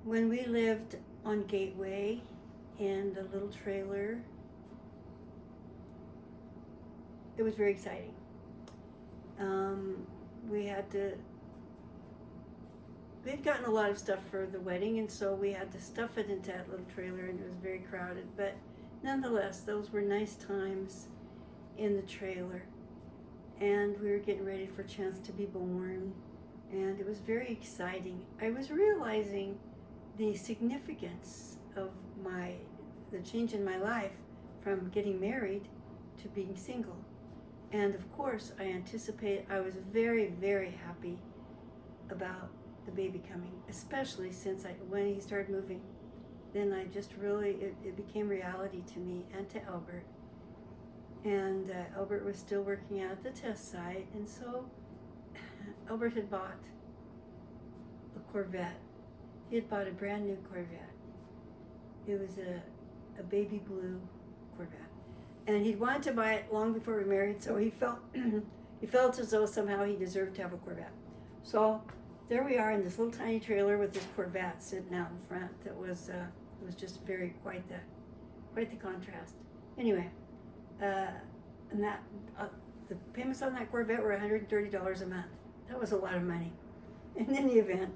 When we lived on Gateway in the little trailer, it was very exciting. We had to, we had gotten a lot of stuff for the wedding, and so we had to stuff it into that little trailer, and it was very crowded. But nonetheless, those were nice times in the trailer. And we were getting ready for Chance to be born, and it was very exciting. I was realizing the significance of the change in my life from getting married to being single. And of course, I was very, very happy about the baby coming, especially since when he started moving. Then I just really, it became reality to me and to Albert. And Albert was still working out at the test site, and so Albert had bought a Corvette. He had bought a brand new Corvette. It was a baby blue Corvette. And he'd wanted to buy it long before we married, so he felt he felt as though somehow he deserved to have a Corvette. So there we are in this little tiny trailer with this Corvette sitting out in front. That was it was just quite the contrast. Anyway, and that the payments on that Corvette were $130 a month. That was a lot of money. In any event,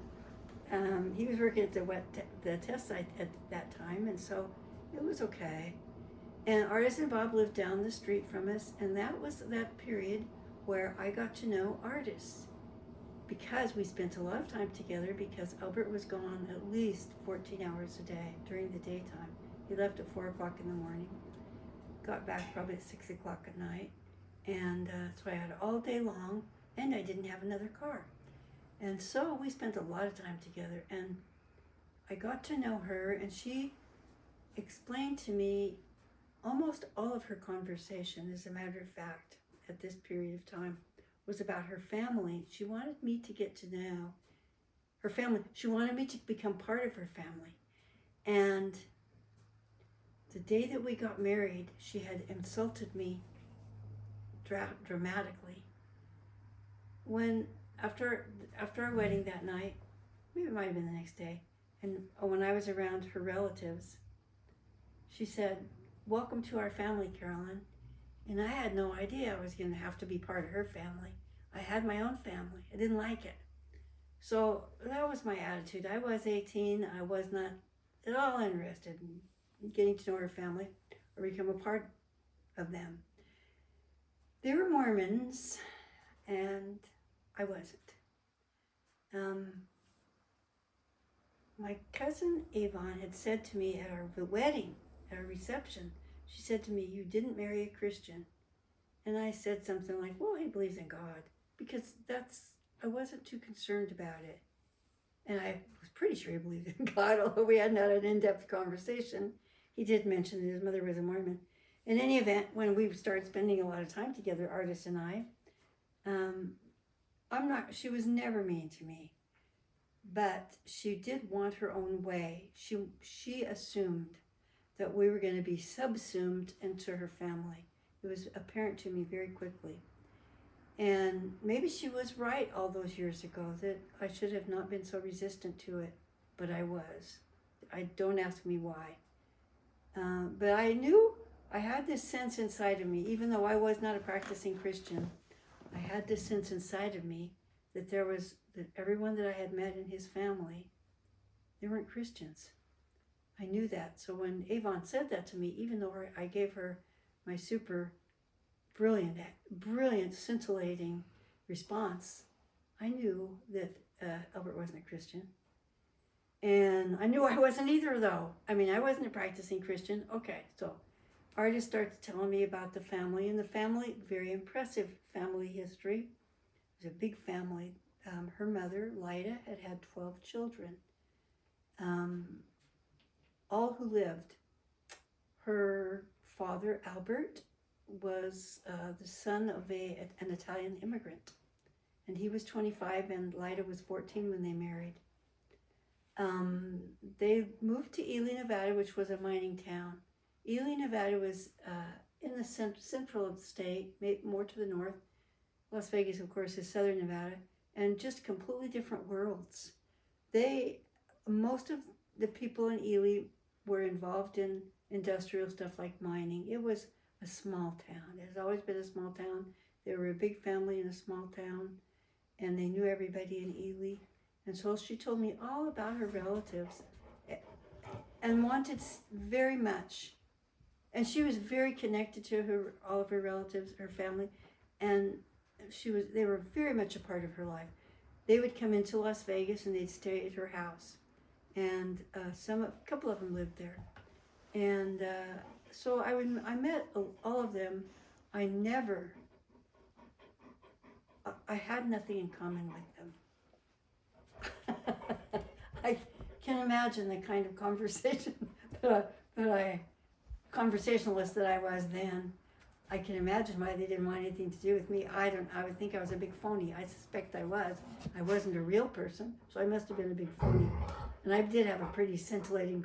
he was working at the test site at that time, and so it was okay. And Artis and Bob lived down the street from us, and that was that period where I got to know Artis, because we spent a lot of time together, because Albert was gone at least 14 hours a day during the daytime. He left at 4 o'clock in the morning, got back probably at 6 o'clock at night, and so I had all day long, and I didn't have another car. And so we spent a lot of time together, and I got to know her, and she explained to me almost all of her conversation, as a matter of fact, at this period of time, was about her family. She wanted me to get to know her family. She wanted me to become part of her family. And the day that we got married, she had insulted me dramatically. After our wedding that night, maybe it might have been the next day, and when I was around her relatives, she said, "Welcome to our family, Carolyn." And I had no idea I was going to have to be part of her family. I had my own family. I didn't like it. So that was my attitude. I was 18. I was not at all interested in getting to know her family or become a part of them. They were Mormons, and I wasn't. My cousin Avon had said to me at our wedding, at our reception, she said to me, "You didn't marry a Christian." And I said something like, "Well, he believes in God," because I wasn't too concerned about it. And I was pretty sure he believed in God, although we hadn't had an in-depth conversation. He did mention that his mother was a Mormon. In any event, when we started spending a lot of time together, Artis and I, she was never mean to me, but she did want her own way. She assumed that we were going to be subsumed into her family. It was apparent to me very quickly. And maybe she was right all those years ago, that I should have not been so resistant to it, but I was. Don't ask me why. But I knew, I had this sense inside of me, even though I was not a practicing Christian, I had this sense inside of me that that everyone that I had met in his family, they weren't Christians. I knew that. So when Avon said that to me, even though I gave her my super brilliant, scintillating response, I knew that Albert wasn't a Christian. And I knew I wasn't either, though. I mean, I wasn't a practicing Christian. Okay, so Artis starts telling me about the family, and the family, very impressive family history. It was a big family. Her mother, Lida, had 12 children, all who lived. Her father, Albert, was the son of an Italian immigrant, and he was 25, and Lida was 14 when they married. They moved to Ely, Nevada, which was a mining town. Ely, Nevada was in the central of the state, more to the north. Las Vegas, of course, is southern Nevada, and just completely different worlds. the people in Ely were involved in industrial stuff like mining. It was a small town. It has always been a small town. They were a big family in a small town, and they knew everybody in Ely. And so she told me all about her relatives and wanted very much. And she was very connected to all of her relatives, her family, and they were very much a part of her life. They would come into Las Vegas and they'd stay at her house, and a couple of them lived there. And so I met all of them. I had nothing in common with them. I can imagine the kind of conversationalist that I was then. I can imagine why they didn't want anything to do with me. I would think I was a big phony. I suspect I was. I wasn't a real person, so I must have been a big phony. And I did have a pretty scintillating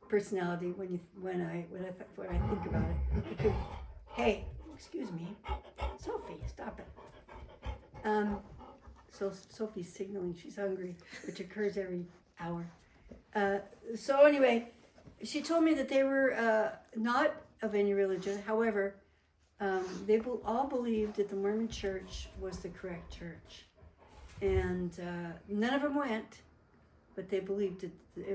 personality when I think about it. Hey, excuse me, Sophie, stop it. So Sophie's signaling she's hungry, which occurs every hour. So anyway, she told me that they were not of any religion. However, they all believed that the Mormon Church was the correct church. And none of them went, but they believed that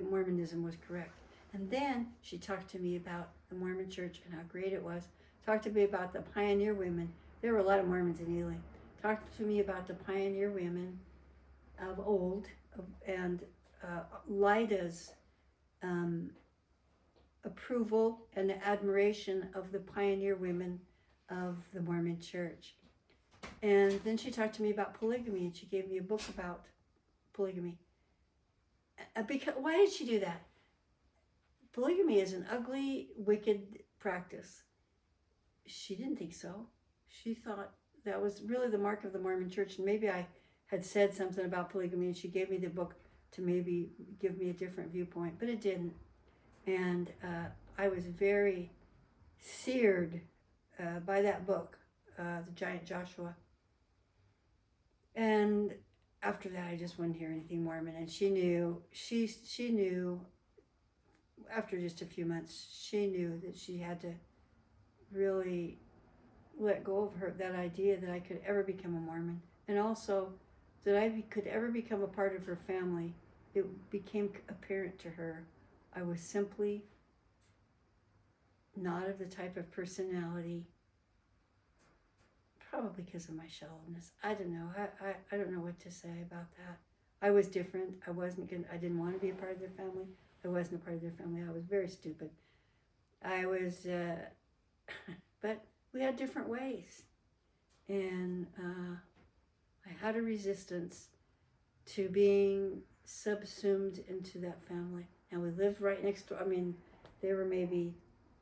Mormonism was correct. And then she talked to me about the Mormon Church and how great it was. Talked to me about the pioneer women. There were a lot of Mormons in Ely. Talked to me about the pioneer women of old, and Lida's approval and admiration of the pioneer women of the Mormon Church. And then she talked to me about polygamy, and she gave me a book about polygamy. Why did she do that? Polygamy is an ugly, wicked practice. She didn't think so. She thought that was really the mark of the Mormon Church, and maybe I had said something about polygamy, and she gave me the book to maybe give me a different viewpoint, but it didn't. And I was very seared by that book, The Giant Joshua. And after that, I just wouldn't hear anything Mormon. And she knew, after just a few months, she knew that she had to really let go of that idea that I could ever become a Mormon. And also that I could ever become a part of her family. It became apparent to her I was simply not of the type of personality, probably because of my shallowness. I don't know. I don't know what to say about that. I was different. I didn't want to be a part of their family. I wasn't a part of their family. I was very stupid. But we had different ways. And I had a resistance to being subsumed into that family. And we lived right next door. I mean, they were maybe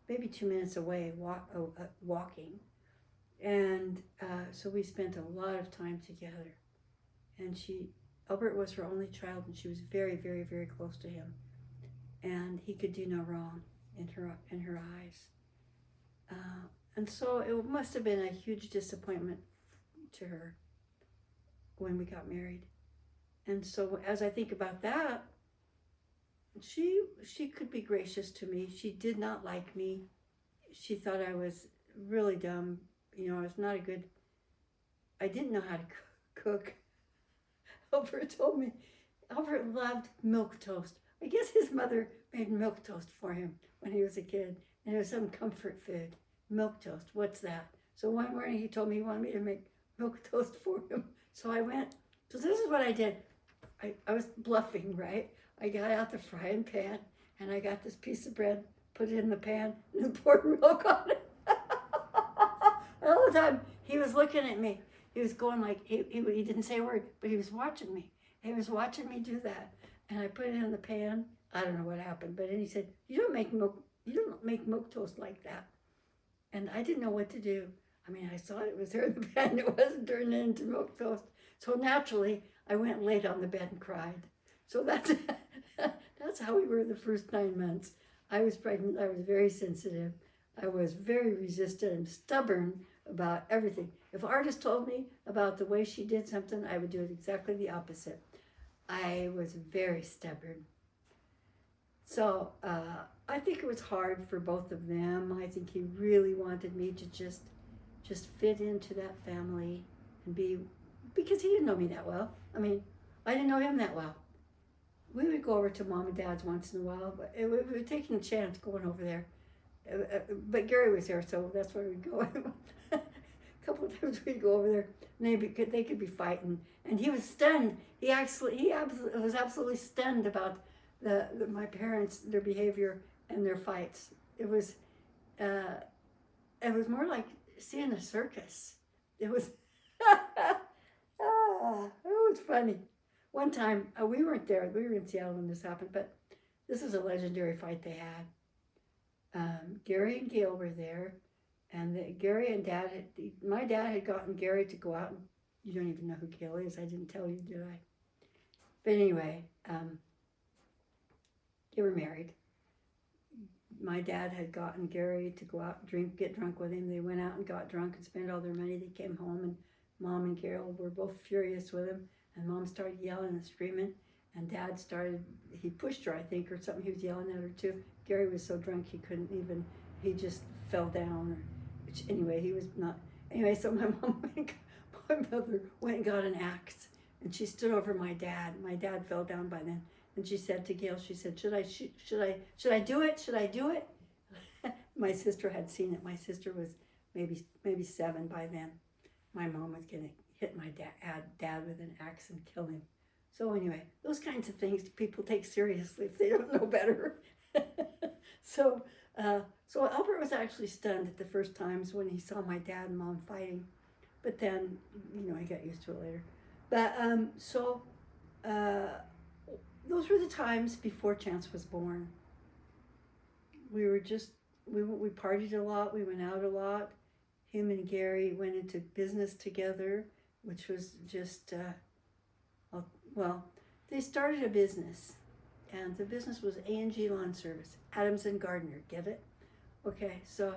2 minutes away walking. And so we spent a lot of time together. And Albert was her only child, and she was very, very, very close to him. And he could do no wrong in her eyes. And so it must have been a huge disappointment to her when we got married. And so as I think about that, she could be gracious to me. She did not like me. She thought I was really dumb. I was not I didn't know how to cook. Albert told me, Albert loved milk toast. I guess his mother made milk toast for him when he was a kid. And it was some comfort food. Milk toast, what's that? So one morning he told me he wanted me to make milk toast for him. So I went. So this is what I did. I was bluffing, right? I got out the frying pan, and I got this piece of bread, put it in the pan, and poured milk on it. All the time, he was looking at me. He was going like, he didn't say a word, but he was watching me. He was watching me do that. And I put it in the pan. I don't know what happened, but then he said, you don't make milk toast like that. And I didn't know what to do. I mean, I saw it was there in the pan. It wasn't turning into milk toast. So naturally, I went and laid on the bed and cried. So that's how we were the first 9 months. I was pregnant. I was very sensitive. I was very resistant and stubborn about everything. If Artist told me about the way she did something, I would do it exactly the opposite. I was very stubborn. So I think it was hard for both of them. I think he really wanted me to just fit into that family and be, because he didn't know me that well. I mean, I didn't know him that well. We would go over to mom and dad's once in a while, but we were taking a chance going over there. But Gary was there, so that's where we'd go. A couple of times we'd go over there, and they could be fighting, and he was stunned. Was absolutely stunned about my parents, their behavior and their fights. Uh, it was more like seeing a circus. It was it was funny. One time we weren't there. We were in Seattle when this happened, but this is a legendary fight they had. Gary and Gail were there, and Gary and my dad had gotten Gary to go out, and you don't even know who Gail is. I didn't tell you, did I? But anyway, they were married. My dad had gotten Gary to go out and get drunk with him. They went out and got drunk and spent all their money. They came home, and Mom and Carol were both furious with him, and Mom started yelling and screaming, and Dad he pushed her, I think, or something. He was yelling at her too. Gary was so drunk he couldn't even, he just fell down. Anyway, he was not, anyway, so my mother went and got an axe, and she stood over my dad. My dad fell down by then, and she said to Gail, she said, should I do it? Should I do it? My sister had seen it. My sister was maybe 7 by then. My mom was going to hit my dad with an axe and kill him. So anyway, those kinds of things people take seriously if they don't know better. So Albert was actually stunned at the first times when he saw my dad and mom fighting, but then, he got used to it later. But those were the times before Chance was born. We partied a lot. We went out a lot. Him and Gary went into business together, which was just, they started a business, and the business was A&G Lawn Service, Adams and Gardner. Get it? Okay, so,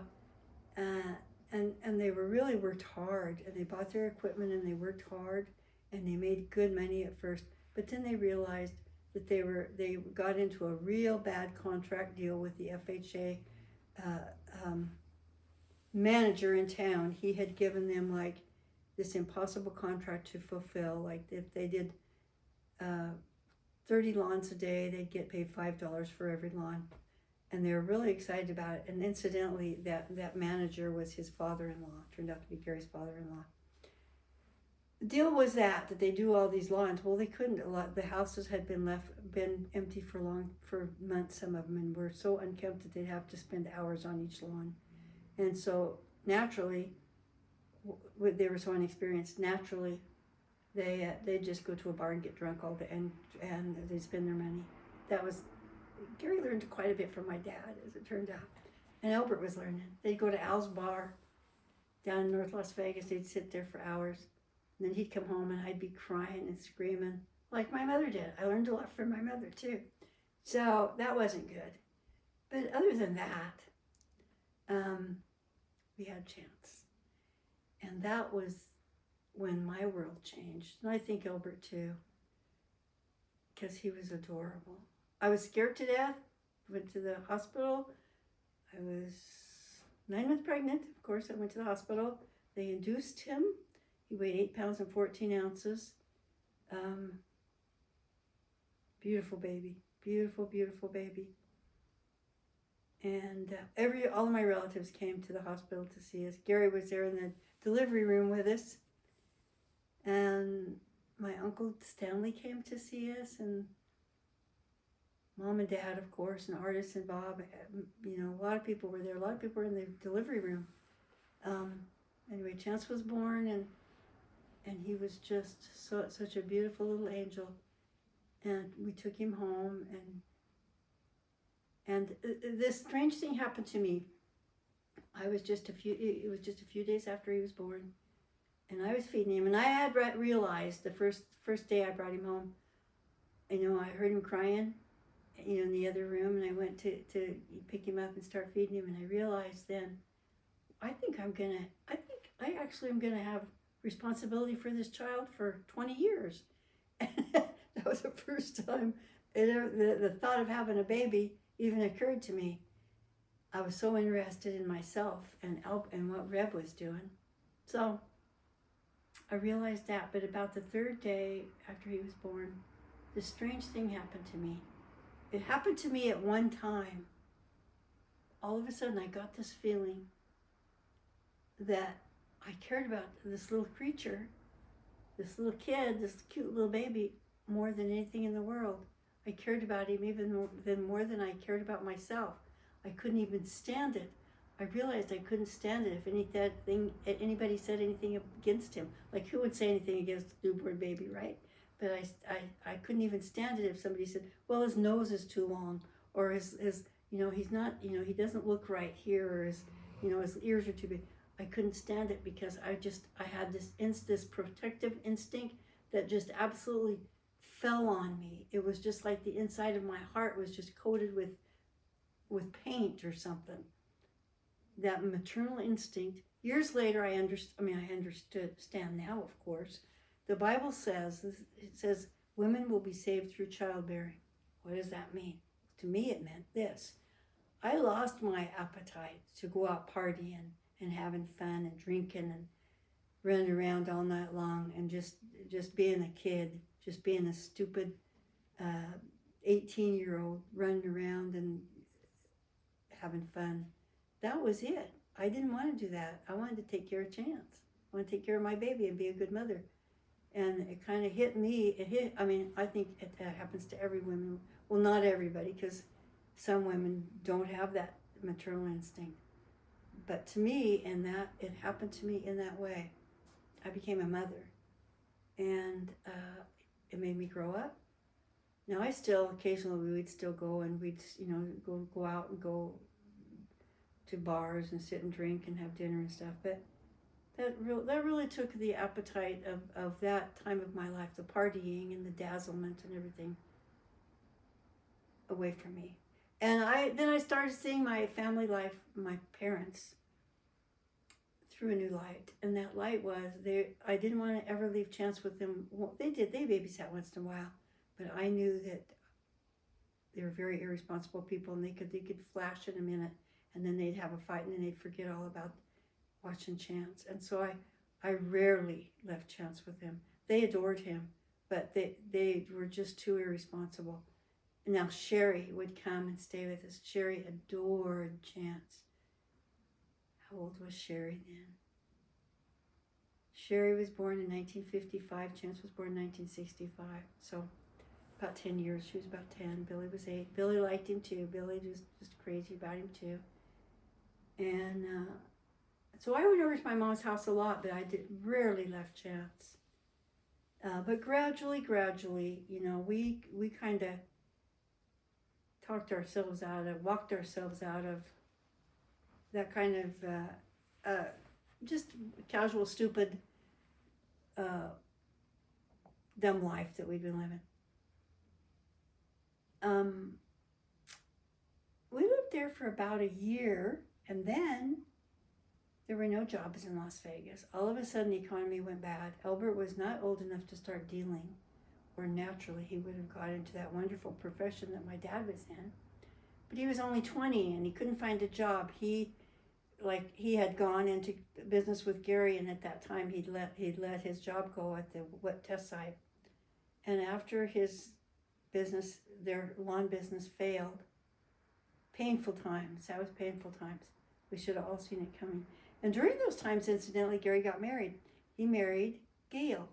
and they really worked hard, and they bought their equipment, and they worked hard, and they made good money at first, but then they realized that they got into a real bad contract deal with the FHA manager in town. He had given them like this impossible contract to fulfill. Like if they did 30 lawns a day, they'd get paid $5 for every lawn. And they were really excited about it. And incidentally, that manager was his father-in-law, turned out to be Gary's father-in-law. The deal was that they do all these lawns. Well, they couldn't. The houses had been empty for months, some of them, and were so unkempt that they'd have to spend hours on each lawn. And so naturally, they were so inexperienced. Naturally, they just go to a bar and get drunk all day, and they spend their money. Gary learned quite a bit from my dad, as it turned out, and Albert was learning. They'd go to Al's bar down in North Las Vegas. They'd sit there for hours, and then he'd come home, and I'd be crying and screaming like my mother did. I learned a lot from my mother too, so that wasn't good. But other than that, we had Chance, and that was when my world changed. And I think Albert too, because he was adorable. I was scared to death. Went to the hospital. I was 9 months pregnant. Of course, I went to the hospital. They induced him. He weighed 8 pounds and 14 ounces. Beautiful baby. Beautiful, beautiful baby. And all of my relatives came to the hospital to see us. Gary was there in the delivery room with us. And my Uncle Stanley came to see us, and Mom and Dad, of course, and Artis and Bob. A lot of people were there. A lot of people were in the delivery room. Anyway, Chance was born, and he was just such a beautiful little angel. And we took him home, and this strange thing happened to me. It was just a few days after he was born, and I was feeding him, and I had realized the first day I brought him home, I heard him crying, in the other room, and I went to pick him up and start feeding him, and I realized then, I actually am gonna have responsibility for this child for 20 years. And that was the first time the thought of having a baby even occurred to me. I was so interested in myself and what Reb was doing. So I realized that. But about the third day after he was born, this strange thing happened to me. It happened to me at one time. All of a sudden, I got this feeling that I cared about this little creature, this little kid, this cute little baby, more than anything in the world. I cared about him even more than I cared about myself. I couldn't even stand it. I realized I couldn't stand it if anybody said anything against him. Like, who would say anything against a newborn baby, right? But I couldn't even stand it if somebody said, well, his nose is too long, or his he's not, he doesn't look right here, or his ears are too big. I couldn't stand it because I had this protective instinct that just absolutely fell on me. It was just like the inside of my heart was just coated with paint or something. That maternal instinct. Years later, I understand now, of course. The Bible says, women will be saved through childbearing. What does that mean? To me, it meant this. I lost my appetite to go out partying and having fun and drinking and running around all night long and just being a kid, just being a stupid 18-year-old running around and having fun. That was it. I didn't want to do that. I wanted to take care of Chance. I want to take care of my baby and be a good mother. And it kind of hit me. I think it happens to every woman. Well, not everybody, because some women don't have that maternal instinct. But to me, it happened to me in that way. I became a mother. And it made me grow up. Now, occasionally we'd still go and we'd, go out and go to bars and sit and drink and have dinner and stuff. But that really took the appetite of that time of my life, the partying and the dazzlement and everything, away from me. And then I started seeing my family life, my parents, through a new light. And that light was, I didn't want to ever leave Chance with them. Well, they babysat once in a while, but I knew that they were very irresponsible people, and they could flash in a minute, and then they'd have a fight, and then they'd forget all about watching Chance. And so I rarely left Chance with him. They adored him, but they were just too irresponsible. Now Sherry would come and stay with us. Sherry adored Chance. How old was Sherry then? Sherry was born in 1955. Chance was born in 1965. So about 10 years. She was about 10. Billy was 8. Billy liked him too. Billy was just crazy about him too. And so I went over to my mom's house a lot, but I rarely left Chance. But gradually, we kind of walked ourselves out of that kind of just casual, stupid, dumb life that we've been living. We lived there for about a year, and then there were no jobs in Las Vegas. All of a sudden, the economy went bad. Albert was not old enough to start dealing, or naturally he would have got into that wonderful profession that my dad was in. But he was only 20 and he couldn't find a job. He had gone into business with Gary, and at that time he'd let his job go at the wet test site. And after his business, their lawn business failed. Painful times. That was painful times. We should have all seen it coming. And during those times, incidentally, Gary got married. He married Gail.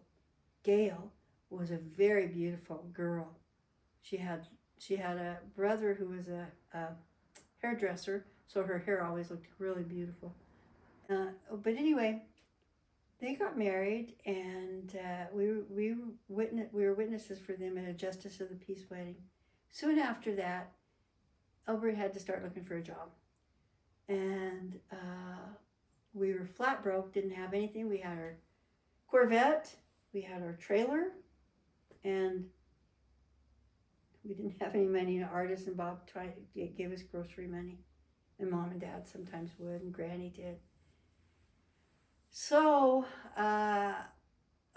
Gail was a very beautiful girl. She had a brother who was a hairdresser, so her hair always looked really beautiful. But anyway, they got married, and we were witnesses for them at a Justice of the Peace wedding. Soon after that, Albert had to start looking for a job, and we were flat broke, didn't have anything. We had our Corvette, we had our trailer, and we didn't have any money. An artist and Bob gave us grocery money, and Mom and Dad sometimes would, and Granny did. So a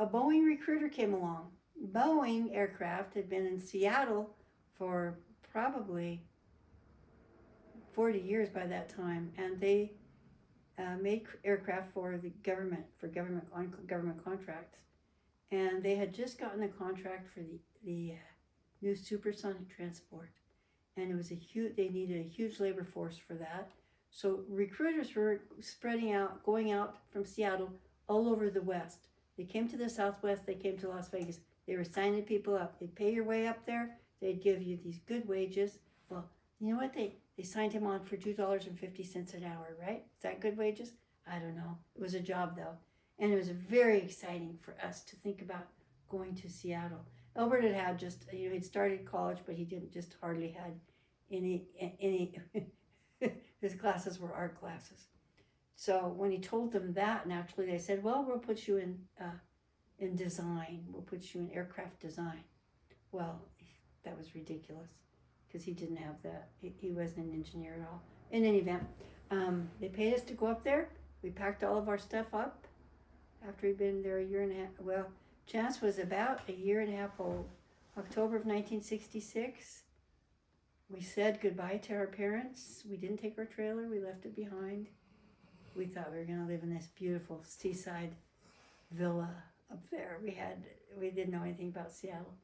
Boeing recruiter came along. Boeing aircraft had been in Seattle for probably 40 years by that time, and they made aircraft for the government, on government contracts, and they had just gotten a contract for the new supersonic transport, and it was they needed a huge labor force for that. So recruiters were spreading out, going out from Seattle all over the West. They came to the Southwest, they came to Las Vegas. They were signing people up. They'd pay your way up there. They'd give you these good wages. Well, you know what? They signed him on for $2.50 an hour, right? Is that good wages? I don't know. It was a job, though. And it was very exciting for us to think about going to Seattle. Albert had just, he'd started college, but he didn't just hardly had any his classes were art classes. So when he told them that, naturally they said, well, we'll put you in design. We'll put you in aircraft design. Well, that was ridiculous because he didn't have that. He wasn't an engineer at all. In any event, they paid us to go up there. We packed all of our stuff up after he'd been there a year and a half. Well, Chance was about a year and a half old. October of 1966. We said goodbye to our parents. We didn't take our trailer. We left it behind. We thought we were going to live in this beautiful seaside villa up there. We didn't know anything about Seattle.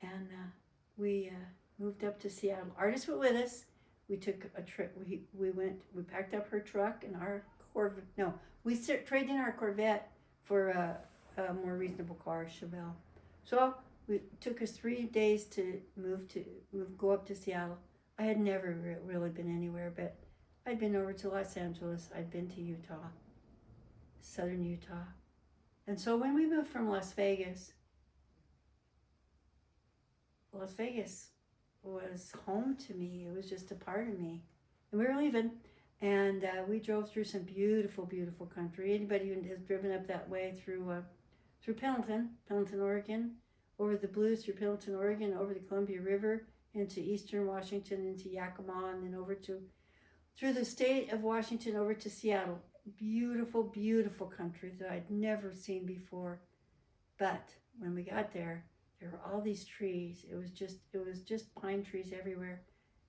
And we moved up to Seattle. Artist went with us. We took a trip. We packed up her truck and our Corvette. No, we traded in our Corvette for a more reasonable car, Chevelle. So it took us 3 days to go up to Seattle. I had never really been anywhere, but I'd been over to Los Angeles. I'd been to Utah, southern Utah. And so when we moved from Las Vegas was home to me. It was just a part of me. And we were leaving, and we drove through some beautiful, beautiful country. Anybody who has driven up that way through Pendleton, Oregon, over the Blues through Pendleton, Oregon, over the Columbia River, into eastern Washington, into Yakima, and then over through the state of Washington, over to Seattle. Beautiful, beautiful country that I'd never seen before. But when we got there were all these trees. It was just pine trees everywhere.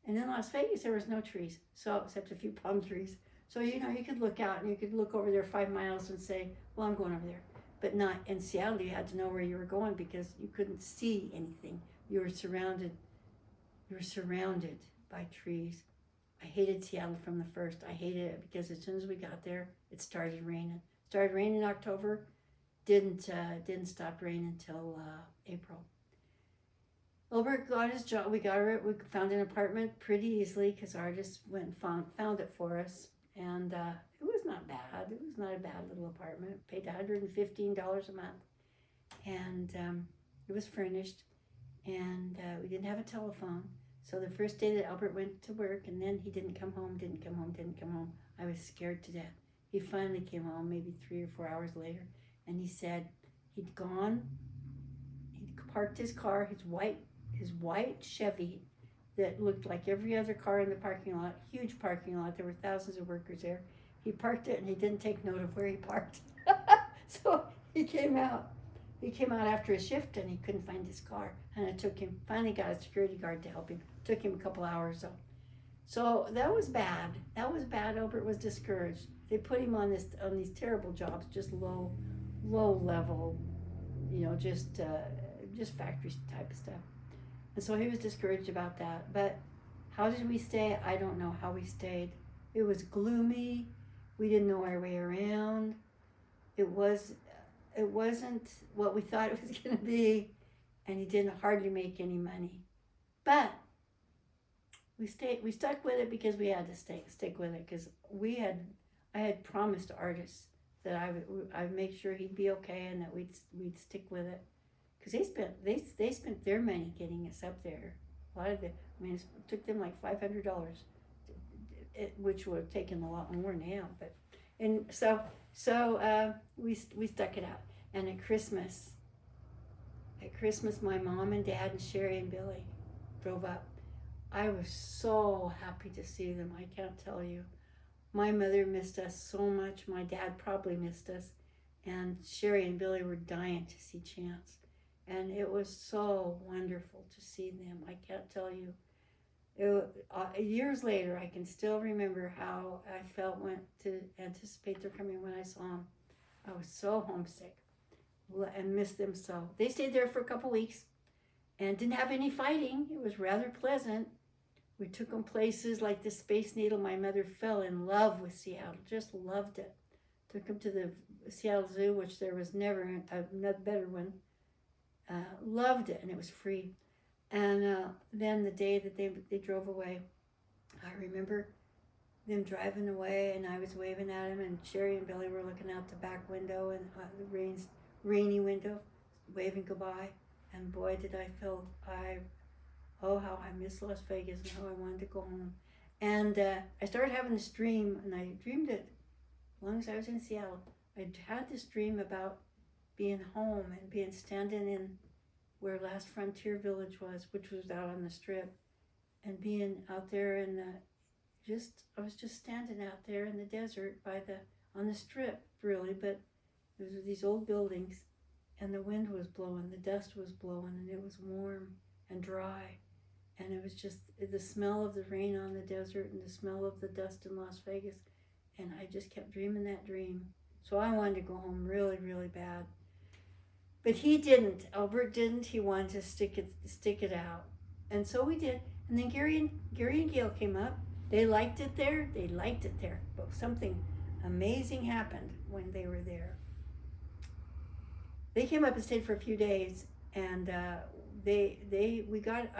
And in Las Vegas, there was no trees, so except a few palm trees. So, you could look out and you could look over there 5 miles and say, well, I'm going over there. But not in Seattle. You had to know where you were going because you couldn't see anything. You were surrounded by trees. I hated Seattle from the first. I hated it because as soon as we got there, it started raining. Started raining in October. Didn't stop raining until April. Albert got his job. We found an apartment pretty easily because artists went and found it for us. And it was not bad. It was not a bad little apartment. Paid $115 a month. And it was furnished. And we didn't have a telephone. So the first day that Albert went to work, and then he didn't come home. I was scared to death. He finally came home maybe 3 or 4 hours later. And he said he'd parked his car, his white Chevy that looked like every other car in the parking lot, huge parking lot. There were thousands of workers there. He parked it and he didn't take note of where he parked. So he came out after a shift and he couldn't find his car. And it took him, finally got a security guard to help him. It took him a couple hours. So that was bad. Albert was discouraged. They put him on these terrible jobs, just low level, just factory type of stuff. And so he was discouraged about that. But how did we stay? I don't know how we stayed. It was gloomy. We didn't know our way around. It wasn't what we thought it was going to be, and he didn't hardly make any money. But we stuck with it because we had to stick with it because I had promised artists that I'd make sure he'd be okay and that we'd stick with it, because they spent their money getting us up there. It took them like $500, which would have taken a lot more now. We stuck it out. And at Christmas, my mom and Dad and Sherry and Billy drove up. I was so happy to see them. I can't tell you. My mother missed us so much. My dad probably missed us. And Sherry and Billy were dying to see Chance. And it was so wonderful to see them. I can't tell you. Years later, I can still remember how I felt when to anticipate their coming when I saw them. I was so homesick and missed them so. They stayed there for a couple weeks and didn't have any fighting. It was rather pleasant. We took them places like the Space Needle. My mother fell in love with Seattle, just loved it. Took them to the Seattle Zoo, which there was never a better one. Loved it, and it was free. And then the day that they drove away, I remember them driving away, and I was waving at them, and Sherry and Billy were looking out the back window and the rainy window, waving goodbye. And boy, did I feel how I miss Las Vegas and how I wanted to go home. And I started having this dream, and I dreamed it as long as I was in Seattle. I had this dream about being home and being standing in where Last Frontier Village was, which was out on the Strip, and being out there in I was just standing out there in the desert on the Strip, really, but there was these old buildings, and the wind was blowing, the dust was blowing, and it was warm and dry, and it was just the smell of the rain on the desert and the smell of the dust in Las Vegas, and I just kept dreaming that dream. So I wanted to go home really, really bad. But he didn't. Albert didn't. He wanted to stick it out. And so we did. And then Gary and Gail came up. They liked it there. But something amazing happened when they were there. They came up and stayed for a few days, and I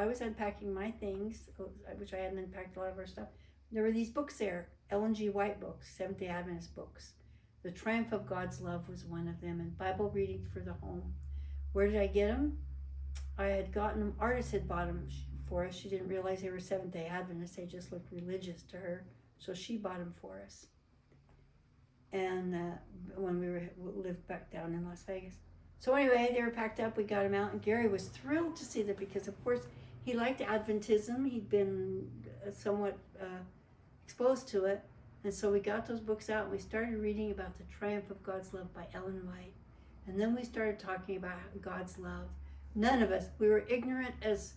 was unpacking my things, which I hadn't unpacked a lot of our stuff. There were these books there, Ellen G. White books, Seventh-day Adventist books. The Triumph of God's Love was one of them, and Bible Reading for the Home. Where did I get them? I had gotten them, artists had bought them for us. She didn't realize they were Seventh-day Adventists. They just looked religious to her, so she bought them for us. And when we lived back down in Las Vegas. So anyway, they were packed up, we got them out, and Gary was thrilled to see them because, of course, he liked Adventism. He'd been somewhat exposed to it. And so we got those books out and we started reading about the Triumph of God's Love by Ellen White. And then we started talking about God's love. None of us, we were ignorant as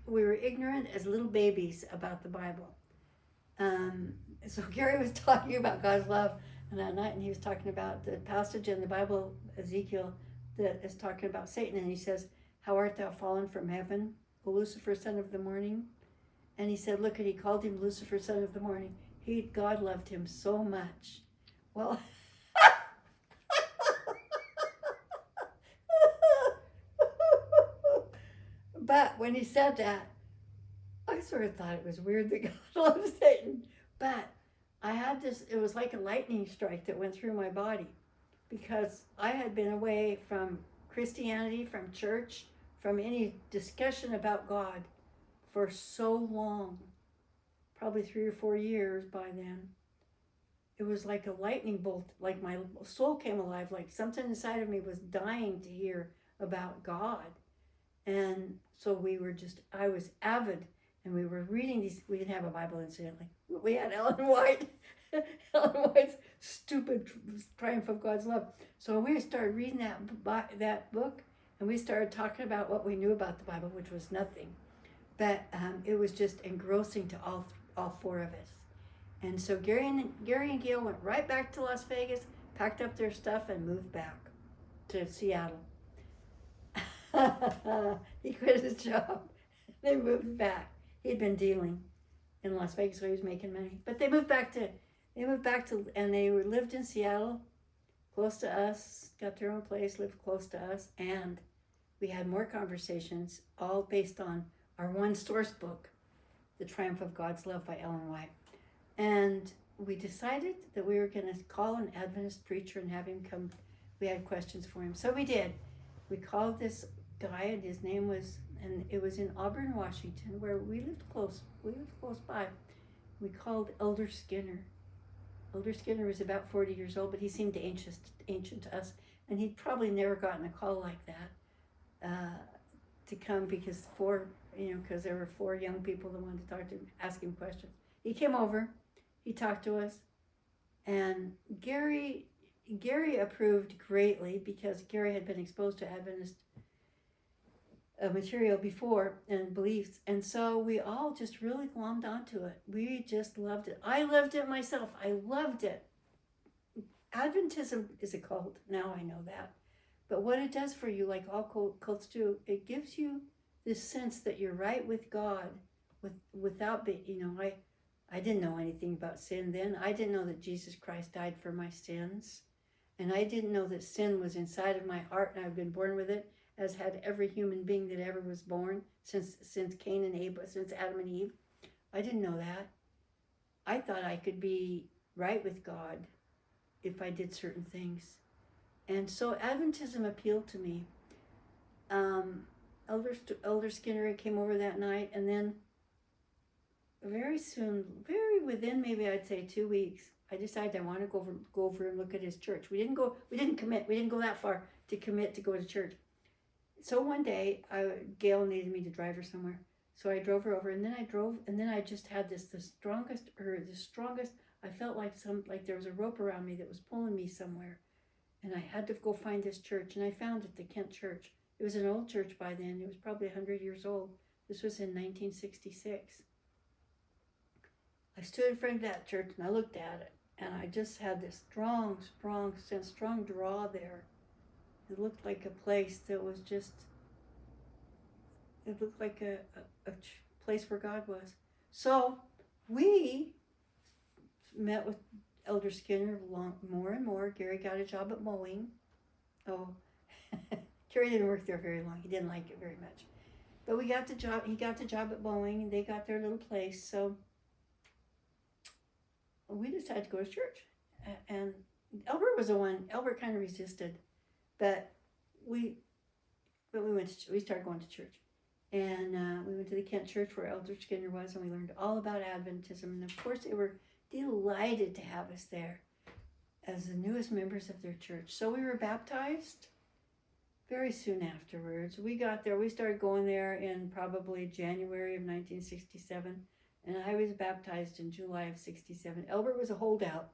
little babies about the Bible. So Gary was talking about God's love that night, and he was talking about the passage in the Bible, Ezekiel, that is talking about Satan. And he says, "How art thou fallen from heaven, O Lucifer, son of the morning?" And he said, look, he called him Lucifer, son of the morning. God loved him so much. Well, but when he said that, I sort of thought it was weird that God loved Satan. But I had this, it was like a lightning strike that went through my body, because I had been away from Christianity, from church, from any discussion about God for so long. Probably 3 or 4 years by then. It was like a lightning bolt, like my soul came alive, like something inside of me was dying to hear about God. And so I was avid, and we were reading these. We didn't have a Bible, incidentally. We had Ellen White's stupid Triumph of God's Love. So we started reading that book, and we started talking about what we knew about the Bible, which was nothing. But it was just engrossing to all 4 of us. And so Gary and Gail went right back to Las Vegas, packed up their stuff, and moved back to Seattle. He quit his job. They moved back. He'd been dealing in Las Vegas, so he was making money. But they moved back to, and they lived in Seattle, close to us, got their own place, lived close to us, and we had more conversations, all based on our one source book, The Triumph of God's Love by Ellen White. And we decided that we were going to call an Adventist preacher and have him come. We had questions for him. So we did. We called this guy, and his name was, and it was in Auburn, Washington, where we lived close by. We called Elder Skinner. Elder Skinner was about 40 years old, but he seemed ancient to us, and he'd probably never gotten a call like that to come, because there were 4 young people that wanted to talk to him, ask him questions. He came over, he talked to us, and Gary approved greatly, because Gary had been exposed to Adventist material before and beliefs. And so we all just really glommed onto it. We just loved it. I loved it myself. I loved it. Adventism is a cult. Now I know that. But what it does for you, like all cults do, it gives you this sense that you're right with God without being, I didn't know anything about sin then. I didn't know that Jesus Christ died for my sins. And I didn't know that sin was inside of my heart and I've been born with it, as had every human being that ever was born since Cain and Abel, since Adam and Eve. I didn't know that. I thought I could be right with God if I did certain things. And so Adventism appealed to me. Elder Skinner came over that night, and then very soon, within maybe I'd say 2 weeks, I decided I want to go over and look at his church. We didn't go that far to commit to go to church. So one day, Gail needed me to drive her somewhere. So I drove her over, and then I just had the strongest, I felt like there was a rope around me that was pulling me somewhere. And I had to go find this church, and I found it, the Kent Church. It was an old church by then. It was probably 100 years old. This was in 1966. I stood in front of that church, and I looked at it, and I just had this strong sense, strong draw there. It looked like a place that was just, it looked like a place where God was. So we met with Elder Skinner more and more. Gary got a job at mowing. Oh, Gary didn't work there very long. He didn't like it very much. But he got the job at mowing, and they got their little place. So we decided to go to church. And Albert kind of resisted. But we started going to church. And we went to the Kent Church where Elder Skinner was, and we learned all about Adventism. And of course, they were delighted to have us there as the newest members of their church. So we were baptized very soon afterwards. We got there, we started going there in probably January of 1967, and I was baptized in July of 67. Albert was a holdout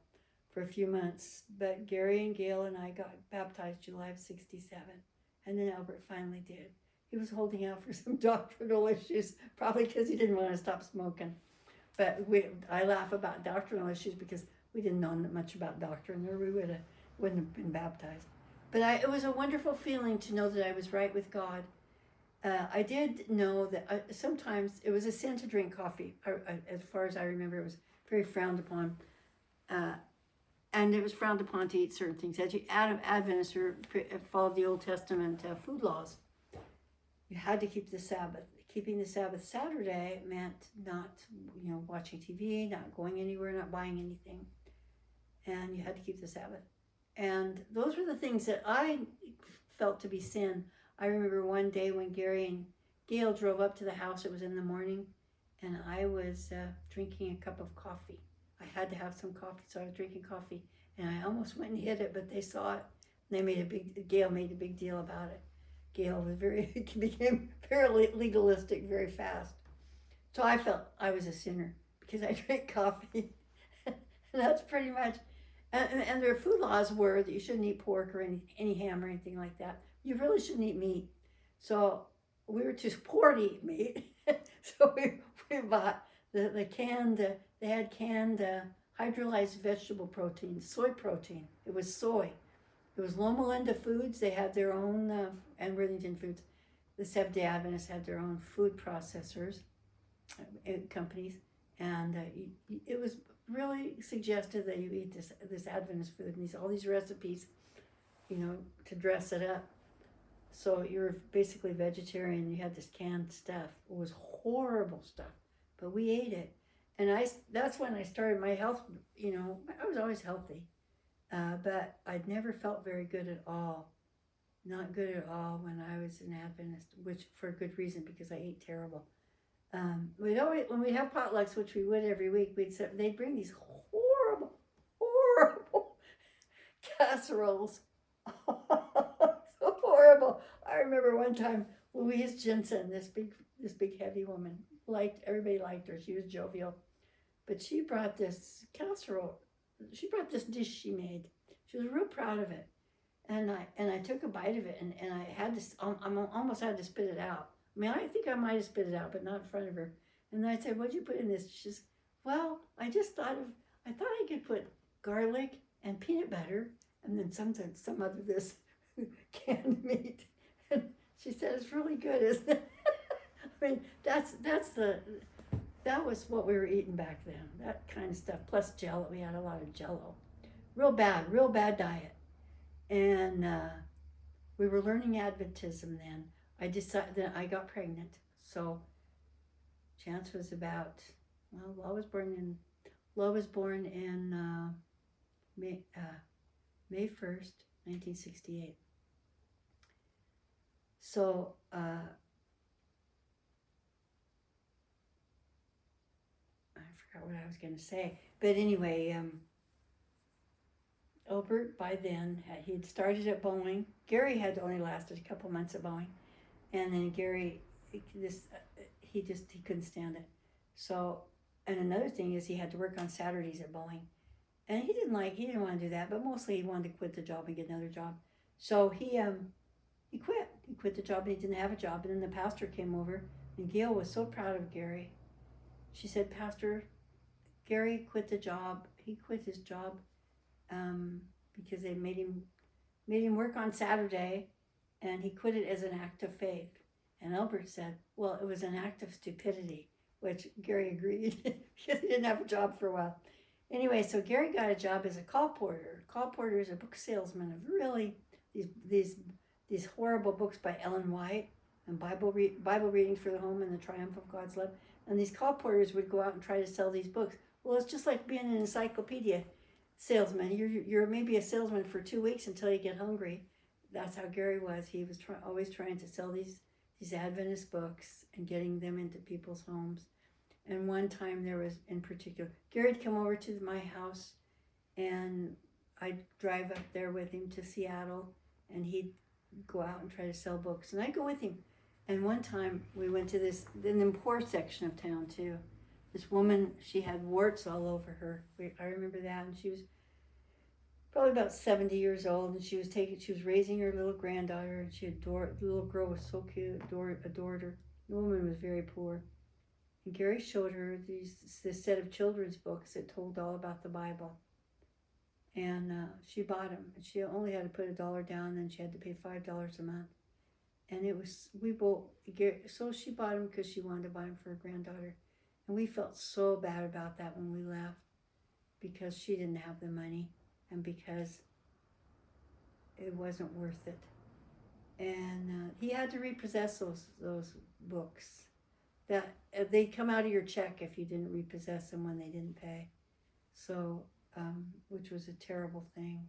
for a few months, but Gary and Gail and I got baptized July of 67, and then Albert finally did. He was holding out for some doctrinal issues, probably because he didn't want to stop smoking. But I laugh about doctrinal issues because we didn't know much about doctrine, or we wouldn't have been baptized. But it was a wonderful feeling to know that I was right with God. I did know that sometimes it was a sin to drink coffee. As far as I remember, it was very frowned upon. And it was frowned upon to eat certain things. As Adventists followed the Old Testament food laws. You had to keep the Sabbath. Keeping the Sabbath Saturday meant not, watching TV, not going anywhere, not buying anything. And you had to keep the Sabbath. And those were the things that I felt to be sin. I remember one day when Gary and Gail drove up to the house. It was in the morning, and I was drinking a cup of coffee. I had to have some coffee, so I was drinking coffee. And I almost went and hid it, but they saw it. And Gail made a big deal about it. Gail became very legalistic very fast. So I felt I was a sinner because I drank coffee. And that's pretty much, and their food laws were that you shouldn't eat pork or any ham or anything like that. You really shouldn't eat meat. So we were too poor to eat meat. So we bought the canned, they had canned hydrolyzed vegetable protein, soy protein. It was soy. It was Loma Linda Foods. They had their own, and Worthington Foods. The Seventh-day Adventists had their own food processors, companies, and it was really suggested that you eat this Adventist food and all these recipes, to dress it up. So you were basically vegetarian. You had this canned stuff. It was horrible stuff, but we ate it, and that's when I started my health. I was always healthy. But I'd never felt very good at all. Not good at all when I was an Adventist, which for a good reason, because I ate terrible. When we'd have potlucks, which we would every week, they'd bring these horrible casseroles. So horrible. I remember one time Louise Jensen, this big heavy woman, everybody liked her. She was jovial, but she brought this casserole. She brought this dish she made. She was real proud of it. And I took a bite of it, and I had to, almost had to spit it out. I mean, I think I might have spit it out, but not in front of her. And then I said, "What'd you put in this?" She says, "Well, I thought I could put garlic and peanut butter, and then some other this canned meat." And she said, "It's really good, isn't it?" I mean, that was what we were eating back then. That kind of stuff. Plus Jello. We had a lot of Jello. Real bad diet. And we were learning Adventism then. I got pregnant. So Chance was about, well, Law was born in May 1st, 1968. So I forgot what I was going to say. But anyway, Albert, by then, he had started at Boeing. Gary had only lasted a couple months at Boeing. And then Gary, he couldn't stand it. So, and another thing is he had to work on Saturdays at Boeing. And he didn't want to do that, but mostly he wanted to quit the job and get another job. So he quit. He quit the job and he didn't have a job. And then the pastor came over, and Gail was so proud of Gary. She said, "Pastor, Gary quit the job. He quit his job because they made him work on Saturday, and he quit it as an act of faith." And Albert said, "Well, it was an act of stupidity," which Gary agreed because he didn't have a job for a while. Anyway, so Gary got a job as a call porter. Call porter is a book salesman of really these horrible books by Ellen White and Bible readings for the home and the triumph of God's love. And these call porters would go out and try to sell these books. Well, it's just like being an encyclopedia salesman. You're maybe a salesman for 2 weeks until you get hungry. That's how Gary was. He was always trying to sell these Adventist books and getting them into people's homes. And one time there was, in particular, Gary'd come over to my house, and I'd drive up there with him to Seattle, and he'd go out and try to sell books, and I'd go with him. And one time we went to in the poor section of town too. This woman, she had warts all over her. I remember that, and she was probably about 70 years old, and she was raising her little granddaughter, and the little girl was so cute, adored her. The woman was very poor. And Gary showed her this set of children's books that told all about the Bible. And she bought them. And she only had to put $1 down, and she had to pay $5 a month. And so she bought them because she wanted to buy them for her granddaughter. And we felt so bad about that when we left, because she didn't have the money and because it wasn't worth it. And he had to repossess those books. That they'd come out of your check if you didn't repossess them when they didn't pay. So, which was a terrible thing.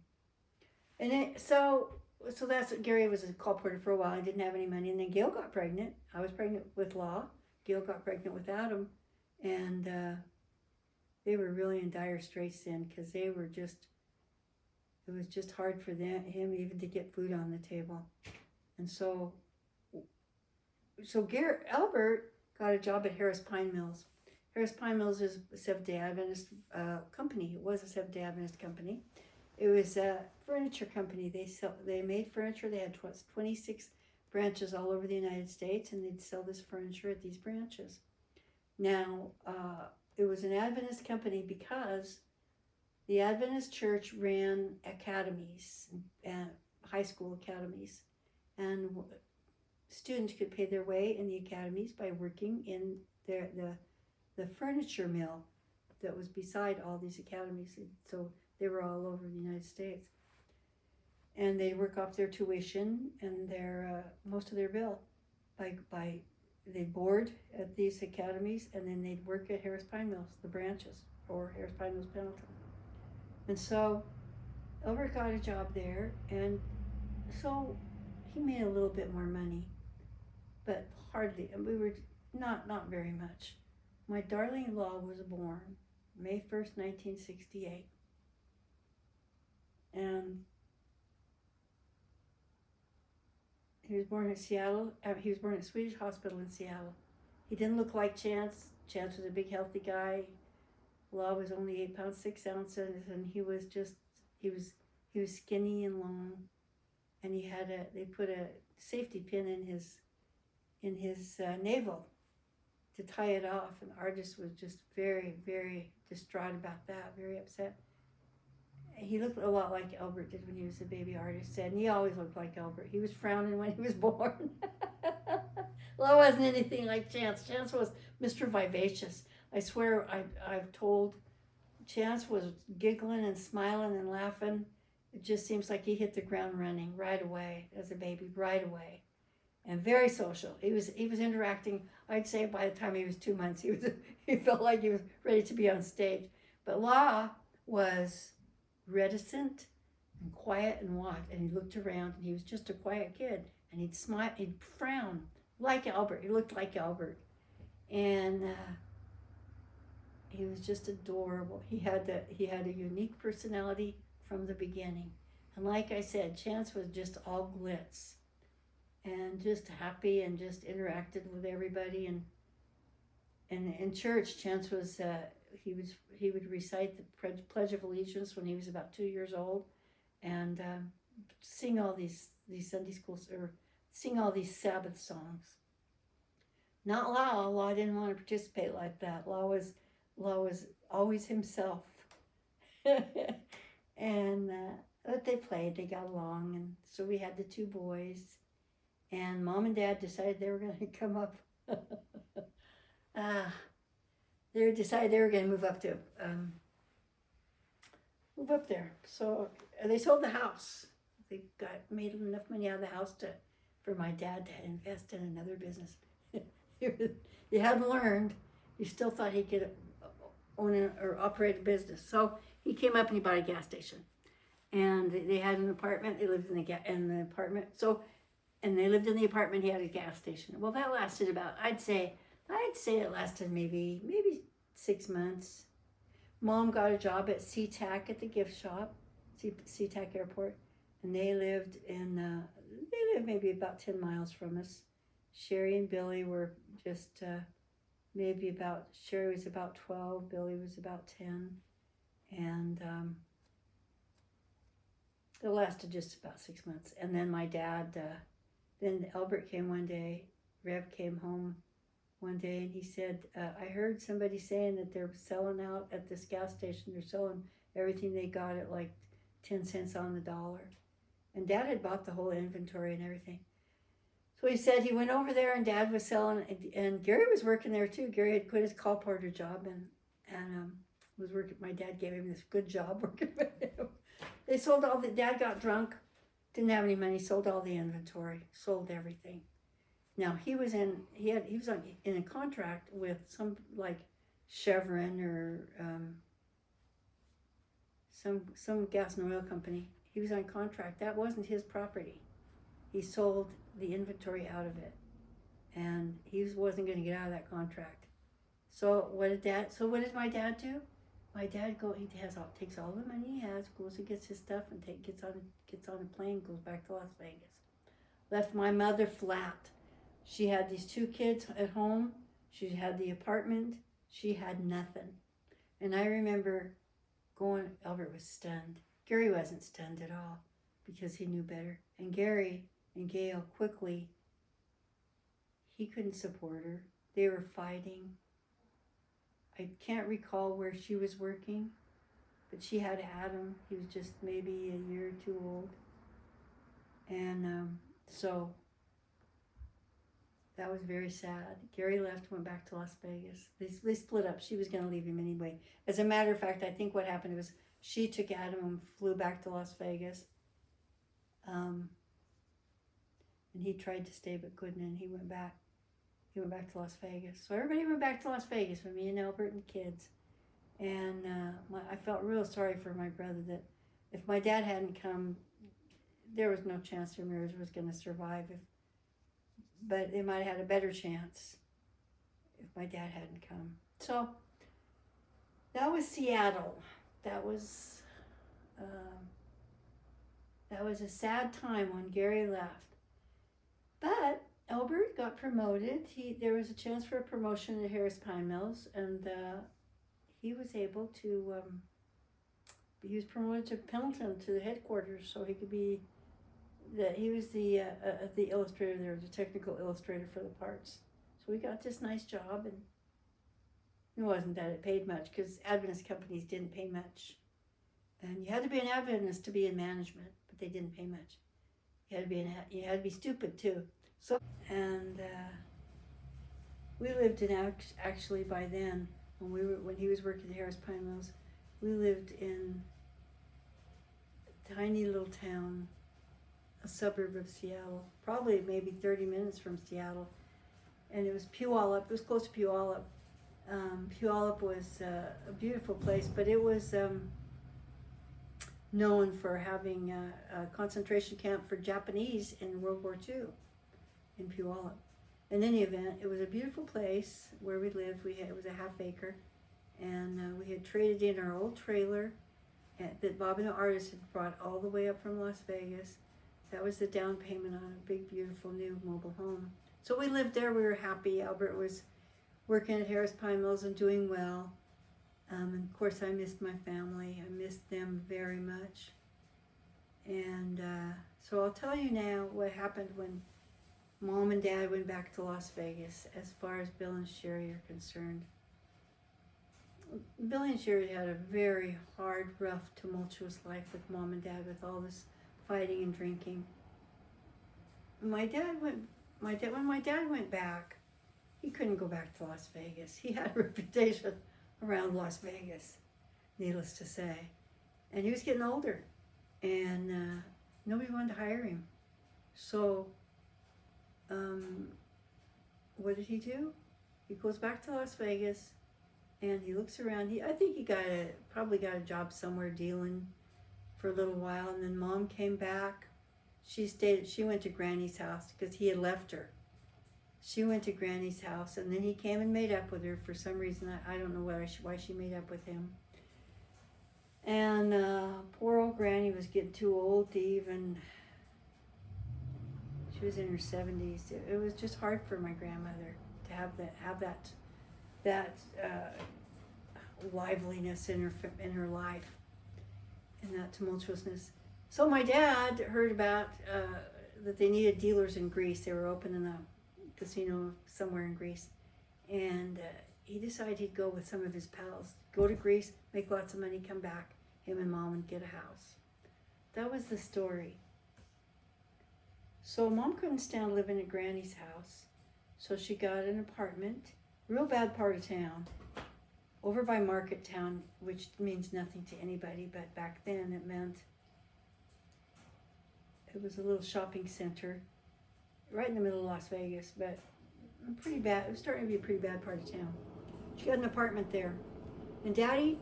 And so that's what Gary was a call porter for a while. I didn't have any money, and then Gail got pregnant. I was pregnant with Law. Gail got pregnant without him, and they were really in dire straits then, because it was just hard for him even to get food on the table. And so Albert got a job at Harris Pine Mills. Harris Pine Mills is a Seventh-day Adventist company. It was a Seventh-day Adventist company. It was a furniture company. They made furniture. They had 26 branches all over the United States, and they'd sell this furniture at these branches. Now, it was an Adventist company because the Adventist Church ran academies, high school academies, and students could pay their way in the academies by working in the furniture mill that was beside all these academies. So they were all over the United States. And they work off their tuition and their most of their bill by they'd board at these academies, and then they'd work at Harris Pine Mills, the branches, or Harris Pine Mills Pendleton. And so Albert got a job there, and so he made a little bit more money, but hardly. And we were not very much. My darling Law was born May 1st, 1968. And he was born in Seattle. He was born at Swedish Hospital in Seattle. He didn't look like Chance. Chance was a big, healthy guy. Law was only 8 pounds 6 ounces, and he was skinny and long. And they put a safety pin in his navel to tie it off, and the artist was just very, very distraught about that, very upset. He looked a lot like Albert did when he was a baby, artist said, and he always looked like Albert. He was frowning when he was born. Well, it wasn't anything like Chance. Chance was Mr. Vivacious. I swear I've told Chance was giggling and smiling and laughing. It just seems like he hit the ground running right away as a baby, right away. And very social. He was interacting. I'd say by the time he was 2 months, he felt like he was ready to be on stage. But Law was reticent and quiet and watched, and he looked around, and he was just a quiet kid, and he'd smile, he'd frown like Albert. He looked like Albert, and he was just adorable. He had a unique personality from the beginning, and like I said, Chance was just all glitz, and just happy, and just interacted with everybody, and in church, Chance was he would recite the Pledge of Allegiance when he was about 2 years old, and sing all these Sunday schools, or sing all these Sabbath songs. Not Law. Law didn't want to participate like that. Law was always himself. And but they played. They got along, and so we had the two boys. And Mom and Dad decided they were going to come up. They decided they were going to move up there. So they sold the house. They made enough money out of the house for my dad to invest in another business. He hadn't learned. He still thought he could own or operate a business. So he came up and he bought a gas station. And they had an apartment. They lived in the apartment. And they lived in the apartment. He had a gas station. Well, that lasted about, I'd say it lasted maybe 6 months. Mom got a job at SeaTac at the gift shop, SeaTac Airport, and they lived maybe about 10 miles from us. Sherry and Billy were just Sherry was about 12, Billy was about 10, and it lasted just about 6 months. And then my dad, then Albert came one day, Rev came home one day, and he said, I heard somebody saying that they're selling out at this gas station. They're selling everything they got at like 10 cents on the dollar. And Dad had bought the whole inventory and everything. So he said he went over there, and Dad was selling, and Gary was working there too. Gary had quit his call porter job and was working. My dad gave him this good job working with him. They sold Dad got drunk, didn't have any money, sold all the inventory, sold everything. Now he was in a contract with some like Chevron or some gas and oil company. He was on contract. That wasn't his property. He sold the inventory out of it, and he wasn't going to get out of that contract. So what did my dad do? My dad takes all the money he has, goes and gets his stuff, and gets on a plane, goes back to Las Vegas. Left my mother flat. She had these two kids at home. She had the apartment. She had nothing. And I remember Albert was stunned. Gary wasn't stunned at all because he knew better. And Gary and Gail quickly, he couldn't support her. They were fighting. I can't recall where she was working, but she had Adam. He was just maybe a year or two old. And so that was very sad. Gary left, went back to Las Vegas. They split up. She was going to leave him anyway. As a matter of fact, I think what happened was she took Adam and flew back to Las Vegas. And he tried to stay but couldn't, and he went back. He went back to Las Vegas. So everybody went back to Las Vegas with me and Albert and kids. And I felt real sorry for my brother that if my dad hadn't come, there was no chance their marriage was going to survive. But they might have had a better chance if my dad hadn't come. So that was Seattle. That was a sad time when Gary left. But Albert got promoted. There was a chance for a promotion at Harris Pine Mills, and he was able to. He was promoted to Pendleton, to the headquarters, so he could be he was the illustrator there, the technical illustrator for the parts. So we got this nice job, and it wasn't that it paid much because Adventist companies didn't pay much, and you had to be an Adventist to be in management, but they didn't pay much. You had to be stupid too. So and we lived in actually by then when he was working at Harris Pine Mills, we lived in a tiny little town, a suburb of Seattle, probably maybe 30 minutes from Seattle, and it was Puyallup. It was close to Puyallup. Puyallup was a beautiful place, but it was known for having a concentration camp for Japanese in World War II in Puyallup. In any event, it was a beautiful place where we lived. It was a half acre, and we had traded in our old trailer that Bob and the artist had brought all the way up from Las Vegas. That was the down payment on a big, beautiful new mobile home. So we lived there. We were happy. Albert was working at Harris Pine Mills and doing well. And of course, I missed my family. I missed them very much. And so I'll tell you now what happened when Mom and Dad went back to Las Vegas as far as Bill and Sherry are concerned. Billy and Sherry had a very hard, rough, tumultuous life with Mom and Dad, with all this fighting and drinking. When my dad went back, he couldn't go back to Las Vegas. He had a reputation around Las Vegas, needless to say. And he was getting older, and nobody wanted to hire him. So what did he do? He goes back to Las Vegas, and he looks around. I think he probably got a job somewhere dealing for a little while, and then Mom came back. She went to Granny's house because he had left her. She went to Granny's house, and then he came and made up with her for some reason. I don't know why she made up with him. And poor old Granny was getting too old to even. She was in her 70s. It was just hard for my grandmother to have that liveliness in her life, and that tumultuousness. So my dad heard about that they needed dealers in Greece. They were opening a casino somewhere in Greece, and he decided he'd go with some of his pals, go to Greece, make lots of money, come back, him and Mom, and get a house. That was the story. So Mom couldn't stand living at Granny's house, so she got an apartment, real bad part of town, over by Market Town, which means nothing to anybody, but back then it meant it was a little shopping center right in the middle of Las Vegas, but pretty bad. It was starting to be a pretty bad part of town. She got an apartment there, and Daddy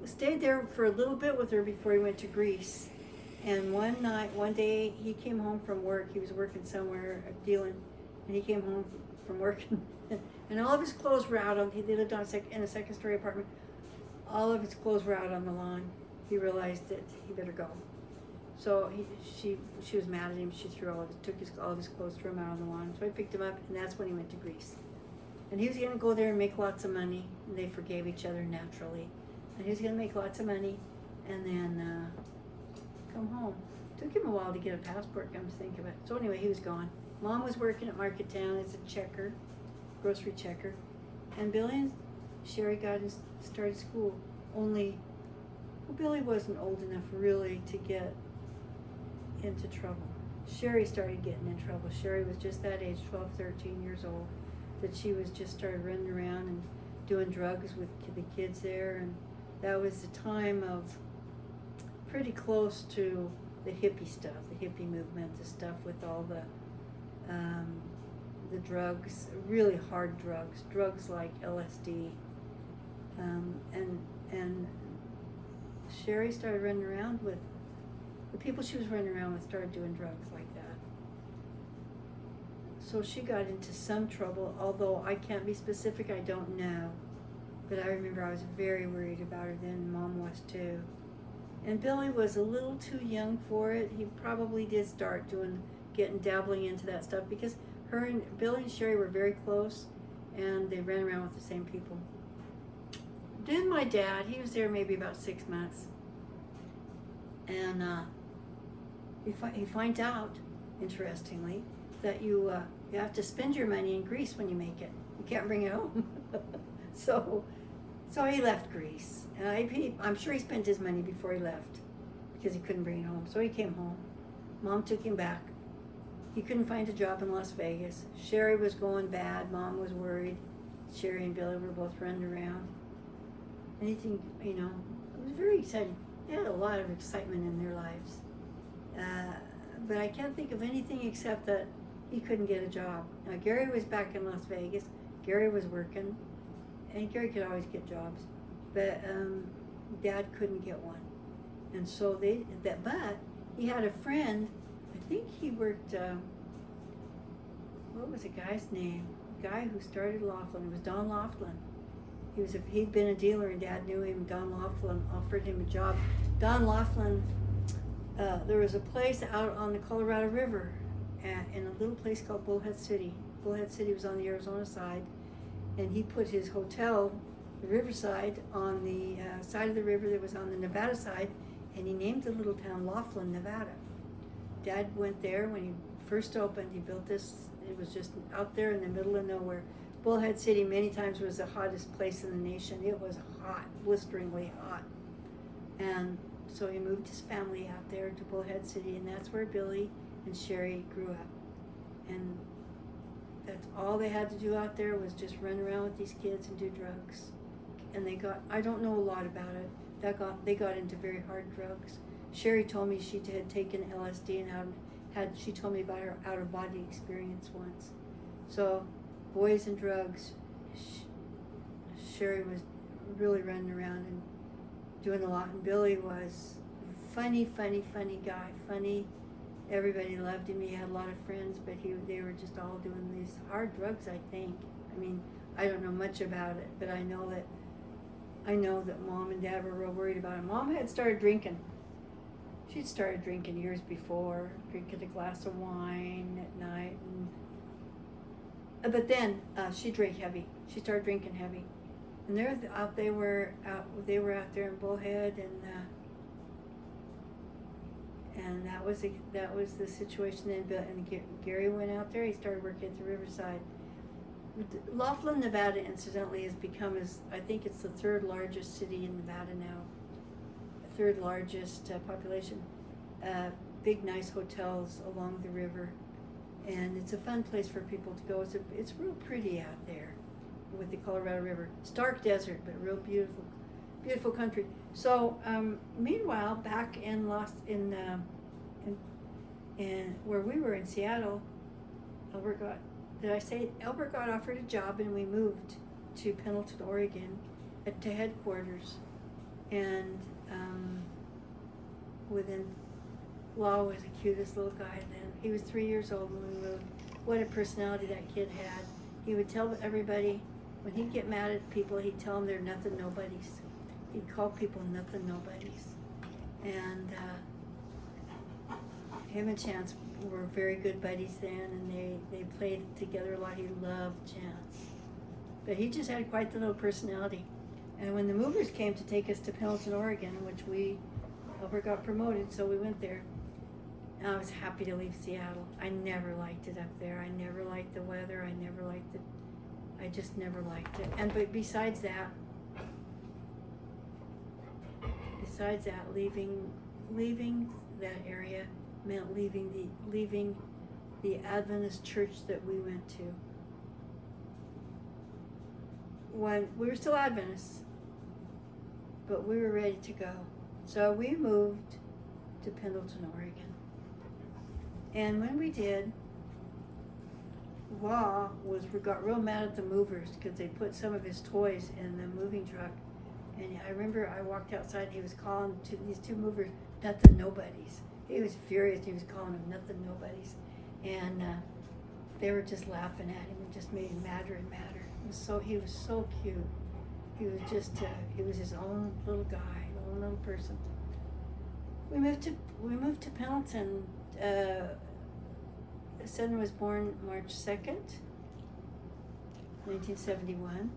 stayed there for a little bit with her before he went to Greece. And one day, he came home from work. He was working somewhere, dealing, and he came home from work, and all of his clothes were out on. They lived in a second-story apartment. All of his clothes were out on the lawn. He realized that he better go. So she was mad at him. She took all of his clothes, threw him out on the lawn. So I picked him up, and that's when he went to Greece. And he was going to go there and make lots of money. And they forgave each other naturally. And he was going to make lots of money, and then come home. Took him a while to get a passport, come to think of it. So anyway, he was gone. Mom was working at Market Town as a checker, grocery checker, and Billy and Sherry started school. Only, Billy wasn't old enough really to get into trouble. Sherry started getting in trouble. Sherry was just that age, 12, 13 years old, that she was just started running around and doing drugs with the kids there, and that was the time of pretty close to the hippie stuff, the hippie movement, the stuff with all the drugs, really hard drugs like LSD, and Sherry started running around with the people she was running around with, started doing drugs like that. So she got into some trouble, although I can't be specific, I don't know. But I remember I was very worried about her then, and Mom was too. And Billy was a little too young for it. He probably did start dabbling into that stuff, because Billy and Sherry were very close, and they ran around with the same people. Then my dad, he was there maybe about 6 months, and he finds out, interestingly, that you have to spend your money in Greece when you make it. You can't bring it home. So he left Greece. And I'm sure he spent his money before he left because he couldn't bring it home. So he came home. Mom took him back. He couldn't find a job in Las Vegas. Sherry was going bad. Mom was worried. Sherry and Billy were both running around. Anything, it was very exciting. They had a lot of excitement in their lives. But I can't think of anything except that he couldn't get a job. Now, Gary was back in Las Vegas. Gary was working. And Gary could always get jobs. But Dad couldn't get one. And so but he had a friend, I think he worked, what was the guy's name? The guy who started Laughlin. It was Don Laughlin. He'd been a dealer and Dad knew him. Don Laughlin offered him a job. Don Laughlin, there was a place out on the Colorado River in a little place called Bullhead City. Bullhead City was on the Arizona side, and he put his hotel, the Riverside, on the side of the river that was on the Nevada side, and he named the little town Laughlin, Nevada. Dad went there when he first opened. He built this. It was just out there in the middle of nowhere. Bullhead City many times was the hottest place in the nation. It was hot, blisteringly hot. And so he moved his family out there to Bullhead City, and that's where Billy and Sherry grew up. And that's all they had to do out there was just run around with these kids and do drugs. And I don't know a lot about it. They got into very hard drugs. Sherry told me she had taken LSD and she told me about her out-of-body experience once. So, boys and drugs, Sherry was really running around and doing a lot. And Billy was funny guy, funny. Everybody loved him. He had a lot of friends, but they were just all doing these hard drugs, I think. I mean, I don't know much about it, but I know that Mom and Dad were real worried about him. Mom had started drinking. She'd started drinking years before, drinking a glass of wine at night, but then she drank heavy. She started drinking heavy, and they were out there in Bullhead, and that was the situation. And Gary went out there. He started working at the Riverside. Laughlin, Nevada, incidentally, has become, I think it's the third largest city in Nevada now. Third largest population. Big, nice hotels along the river. And it's a fun place for people to go. It's real pretty out there with the Colorado River. Stark desert, but real beautiful, beautiful country. So, meanwhile, back in where we were in Seattle, Albert got offered a job, and we moved to Pendleton, Oregon, to headquarters. And Law was the cutest little guy then. He was 3 years old when we moved. What a personality that kid had. He would tell everybody, when he'd get mad at people, he'd tell them they're nothing nobodies. He'd call people nothing nobodies. And him and Chance were very good buddies then, and they played together a lot. He loved Chance. But he just had quite the little personality. And when the movers came to take us to Pendleton, Oregon, in which Albert got promoted, so we went there. And I was happy to leave Seattle. I never liked it up there. I never liked the weather. I just never liked it. But besides that, leaving that area meant leaving the Adventist church that we went to. When we were still Adventists, but we were ready to go. So we moved to Pendleton, Oregon. And when we did, Law got real mad at the movers because they put some of his toys in the moving truck. And I remember I walked outside and he was calling to these two movers nothing nobodies. He was furious. He was calling them nothing nobodies. And they were just laughing at him and just made him madder and madder. He was so cute. He was his own little guy, own little person. We moved to Pendleton. Son was born March 2nd, 1971.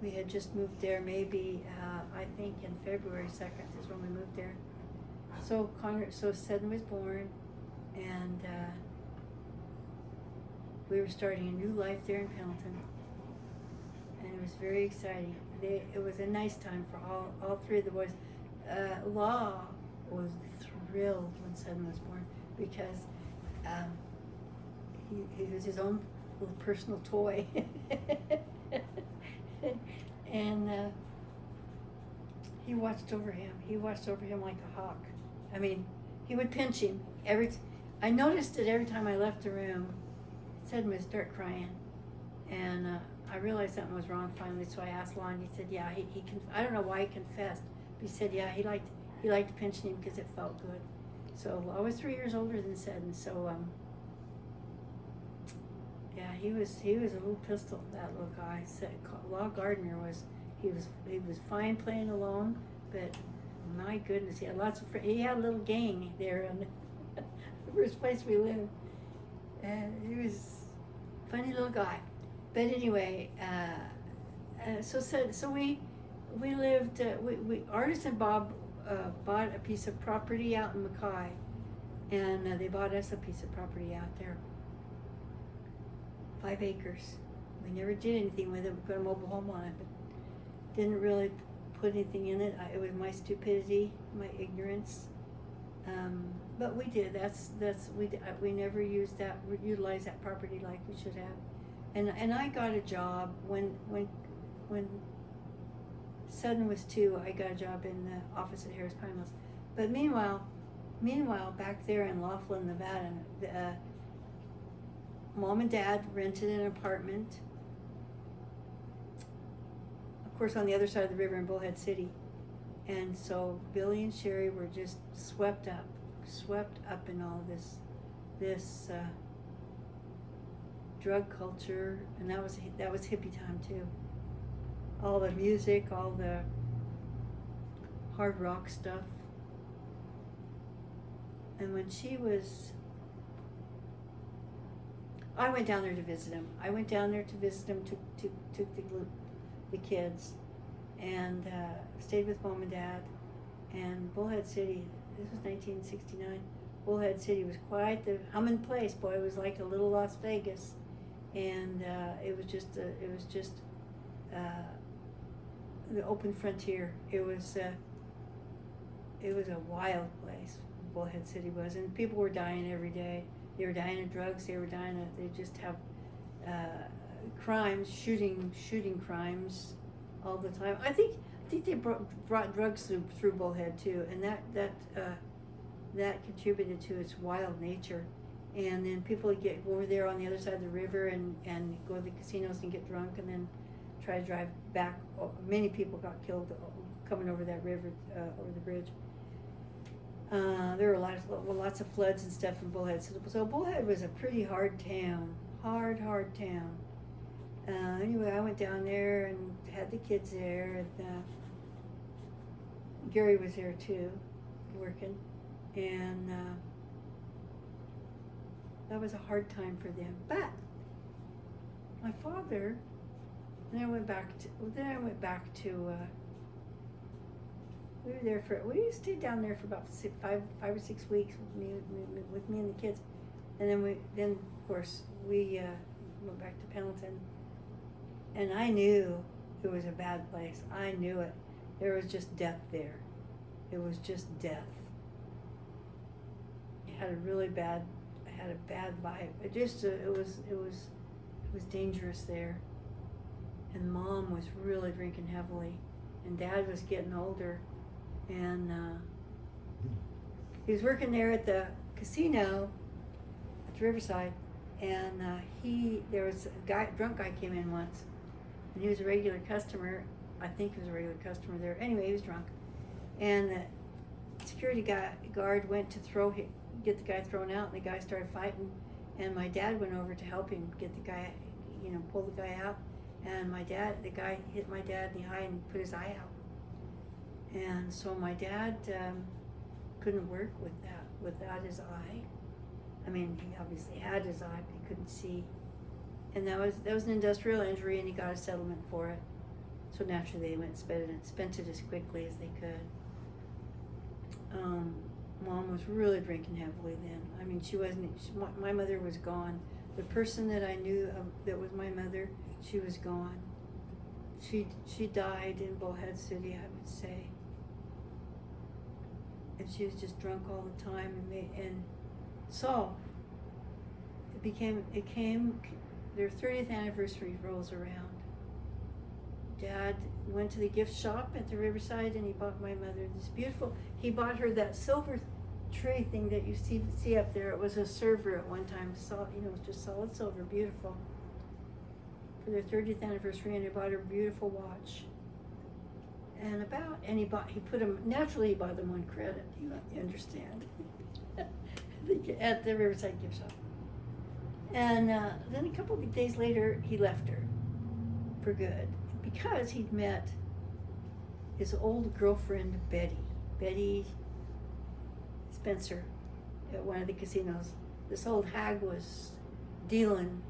We had just moved there maybe, I think in February 2nd is when we moved there. So Seddon was born, and we were starting a new life there in Pendleton, and it was very exciting. It was a nice time for all three of the boys. Law was thrilled when Seddon was born because he was his own little personal toy. And he watched over him. He watched over him like a hawk. I mean, he would pinch him I noticed it every time I left the room. Seddon would start crying, and I realized something was wrong finally. So I asked Lani. He said, "Yeah, I don't know why he confessed, but he said, yeah, he liked pinching him because it felt good." So I was 3 years older than Seddon. So yeah, he was a little pistol. That little guy. Gardner was fine playing alone, but my goodness, he had lots of friends. He had a little gang there in the first place we lived, and he was a funny little guy. But anyway, so we lived. Artist and Bob bought a piece of property out in Mackay, and they bought us a piece of property out there. 5 acres. We never did anything with it. We put a mobile home on it, but didn't really put anything in it. It was my stupidity, my ignorance. But we did. We never utilized that property like we should have. And I got a job when Seddon was 2. I got a job in the office at Harris Pinelands. But meanwhile, back there in Laughlin, Nevada, Mom and Dad rented an apartment, of course, on the other side of the river in Bullhead City. And so Billy and Sherry were just swept up in all this drug culture, and that was hippie time too. All the music, all the hard rock stuff. And when I went down there to visit him. Took the kids, and stayed with Mom and Dad. And Bullhead City, this was 1969. Bullhead City was quite the humming place. Boy, it was like a little Las Vegas, and it was just the open frontier. It was a wild place. Bullhead City was, and people were dying every day. They were dying of drugs. They just have crimes, shooting crimes all the time. I think they brought drugs through Bullhead too, and that contributed to its wild nature. And then people would go over there on the other side of the river and go to the casinos and get drunk, and then try to drive back. Many people got killed coming over that river, over the bridge. There were lots of floods and stuff in Bullhead. So Bullhead was a pretty hard town. Hard town. Anyway, I went down there and had the kids there. And, Gary was there too, working. And that was a hard time for them. But my father, then I went back to we stayed down there for about 5 or 6 weeks with me and the kids, and then of course we went back to Pendleton, and I knew it was a bad place. I knew it. There was just death there. It was just death. It had a bad vibe. It was dangerous there, and Mom was really drinking heavily, and Dad was getting older. And he was working there at the casino at the Riverside, and there was a drunk guy came in once, and he was a regular customer. I think he was a regular customer there. Anyway, he was drunk, and the security guard went to get the guy thrown out, and the guy started fighting, and my dad went over to help him get the guy, pull the guy out, and the guy hit my dad in the eye and put his eye out. And so my dad couldn't work without his eye. I mean, he obviously had his eye, but he couldn't see. And that was an industrial injury, and he got a settlement for it. So naturally, they went and spent it as quickly as they could. Mom was really drinking heavily then. I mean, she wasn't, my mother was gone. The person that I knew that was my mother, she was gone. She died in Bullhead City, I would say. And she was just drunk all the time, and so it came, their 30th anniversary rolls around. Dad went to the gift shop at the Riverside and he bought my mother this beautiful, he bought her that silver tray thing that you see up there. It was a server at one time, it was just solid silver, beautiful. For their 30th anniversary, and he bought her a beautiful watch. And he bought them on credit, you understand, at the Riverside gift shop. And then a couple of days later, he left her for good because he'd met his old girlfriend, Betty Spencer, at one of the casinos. This old hag was dealing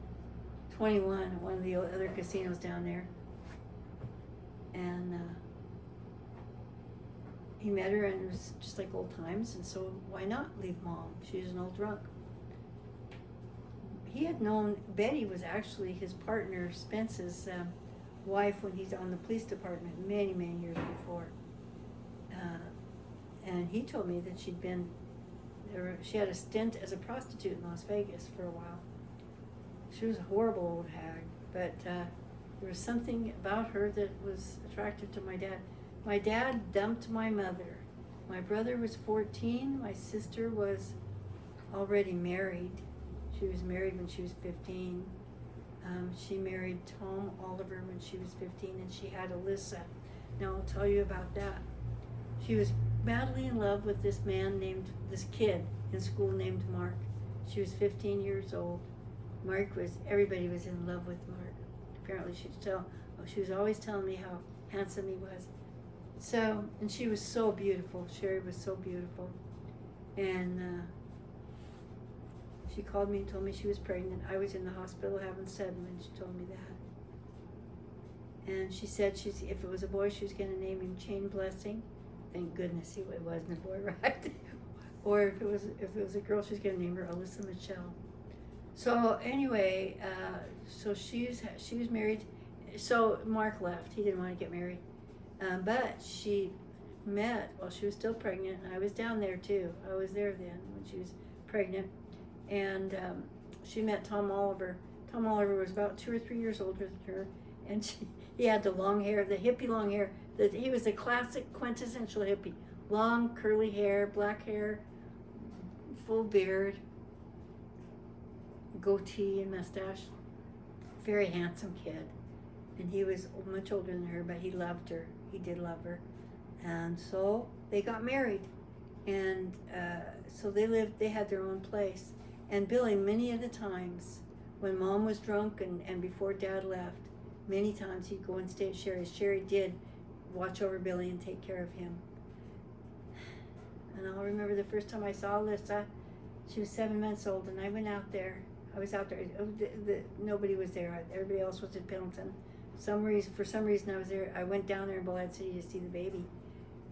21 at one of the other casinos down there. And he met her, and it was just like old times, and so why not leave Mom? She was an old drunk. He had known Betty was actually his partner, Spence's wife, when he's on the police department many, many years before. And he told me that she had a stint as a prostitute in Las Vegas for a while. She was a horrible old hag, but there was something about her that was attractive to my dad. My dad dumped my mother. My brother was 14. My sister was already married. She was married when she was 15. She married Tom Oliver when she was 15, and she had Alyssa. Now I'll tell you about that. She was madly in love with this kid in school named Mark. She was 15 years old. Everybody was in love with Mark. Apparently she was always telling me how handsome he was. So, and she was so beautiful. Sherry was so beautiful. And she called me and told me she was pregnant. I was in the hospital having 7 when she told me that. And she said if it was a boy, she was going to name him Chain Blessing. Thank goodness it wasn't a boy, right? Or if it was a girl, she was going to name her Alyssa Michelle. So anyway, so she was married. So Mark left. He didn't want to get married. But she met while she was still pregnant, and I was down there too. I was there then when she was pregnant. And she met Tom Oliver. Tom Oliver was about 2 or 3 years older than her, and he had the long hair, the hippie long hair. He was a classic quintessential hippie. Long curly hair, black hair, full beard, goatee and mustache. Very handsome kid. And he was much older than her, but he loved her. He did love her. And so they got married. And so they had their own place. And Billy, many of the times, when Mom was drunk and before Dad left, many times he'd go and stay at Sherry's. Sherry did watch over Billy and take care of him. And I'll remember the first time I saw Alyssa, she was 7 months old, and I went out there. I was out there. Nobody was there. Everybody else was at Pendleton. For some reason, I was there. I went down there in Bullhead City to see the baby.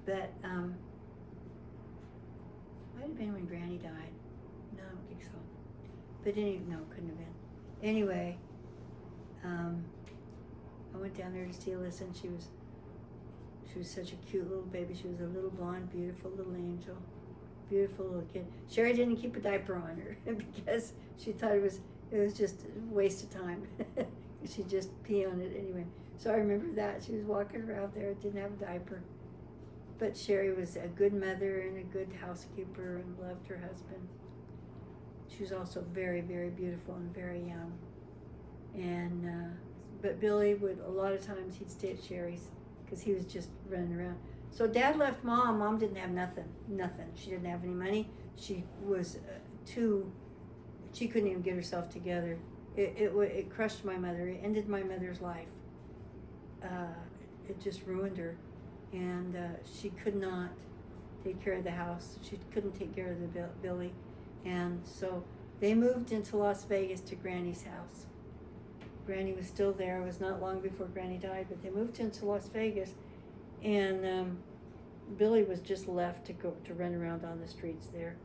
But might have been when Granny died. No, I don't think so. But no, couldn't have been. Anyway, I went down there to see Alyssa, and she was such a cute little baby. She was a little blonde, beautiful little angel. Beautiful little kid. Sherry didn't keep a diaper on her because she thought it was just a waste of time. She'd just pee on it anyway. So I remember that. She was walking around there, didn't have a diaper. But Sherry was a good mother and a good housekeeper and loved her husband. She was also very, very beautiful and very young. And but Billy would, a lot of times he'd stay at Sherry's because he was just running around. So Dad left Mom. Mom didn't have nothing. She didn't have any money. She was she couldn't even get herself together. It crushed my mother. It ended my mother's life. It just ruined her. And she could not take care of the house. She couldn't take care of the Billy. And so they moved into Las Vegas to Granny's house. Granny was still there. It was not long before Granny died, but they moved into Las Vegas. And Billy was just left to go to run around on the streets there,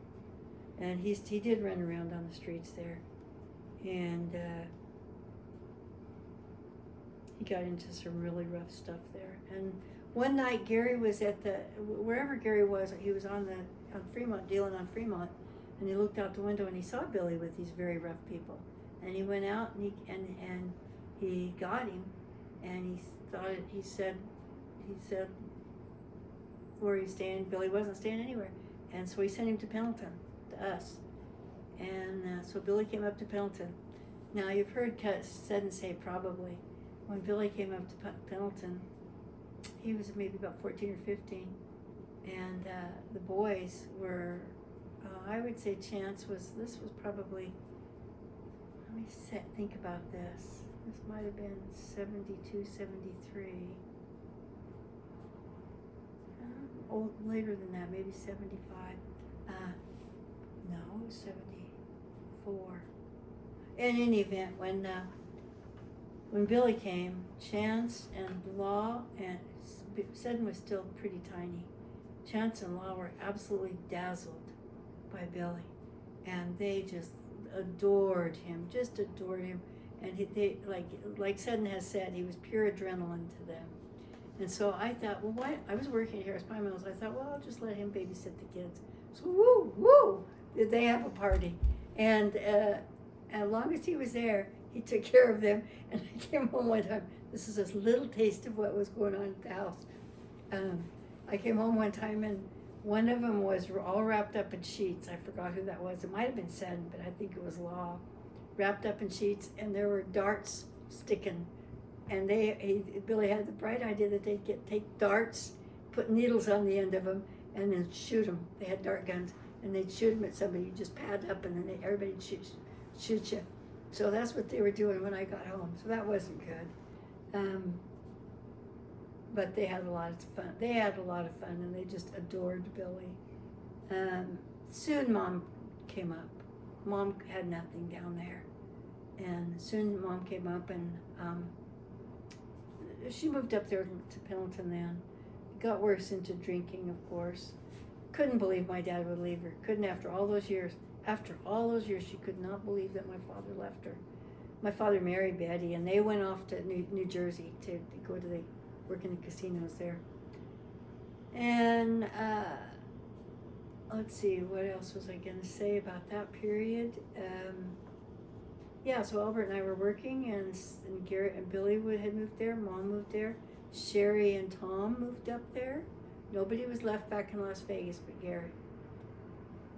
and he did run around on the streets there, and he got into some really rough stuff there. And one night Gary was at wherever Gary was, he was on Fremont, dealing on Fremont, and he looked out the window and he saw Billy with these very rough people, and he went out and he got him, and he said where he's staying. Billy wasn't staying anywhere, and so he sent him to Pendleton, to us, and so Billy came up to Pendleton. Now you've heard said and say probably, when Billy came up to Pendleton, he was maybe about 14 or 15, and the boys were, I would say this was probably, let me think about this. This might have been 72, 73. Later than that, maybe 75. No, 74. In any event, when Billy came, Chance and Law, and Seddon was still pretty tiny. Chance and Law were absolutely dazzled by Billy, and they just adored him, and they like Seddon has said, he was pure adrenaline to them. And so I thought, well, why? I was working at Harris Pine Mills. I thought, well, I'll just let him babysit the kids. So woo, did they have a party? And as long as he was there, he took care of them. And I came home one time. This is a little taste of what was going on at the house. I came home one time, and one of them was all wrapped up in sheets. I forgot who that was. It might have been Seddon, but I think it was Law. Wrapped up in sheets, and there were darts sticking. And Billy had the bright idea that they'd take darts, put needles on the end of them, and then shoot them. They had dart guns, and they'd shoot them at somebody. You just pad up, and then everybody shoot you. So that's what they were doing when I got home. So that wasn't good. But they had a lot of fun. And they just adored Billy. Soon Mom came up. Mom had nothing down there, and soon Mom came up, and she moved up there to Pendleton then. Got worse into drinking, of course. Couldn't believe my dad would leave her. Couldn't after all those years. After all those years, she could not believe that my father left her. My father married Betty, and they went off to New Jersey to go to work in the casinos there. And let's see, what else was I going to say about that period? Yeah, so Albert and I were working, and Garrett and Billy had moved there. Mom moved there. Sherry and Tom moved up there. Nobody was left back in Las Vegas but Garrett.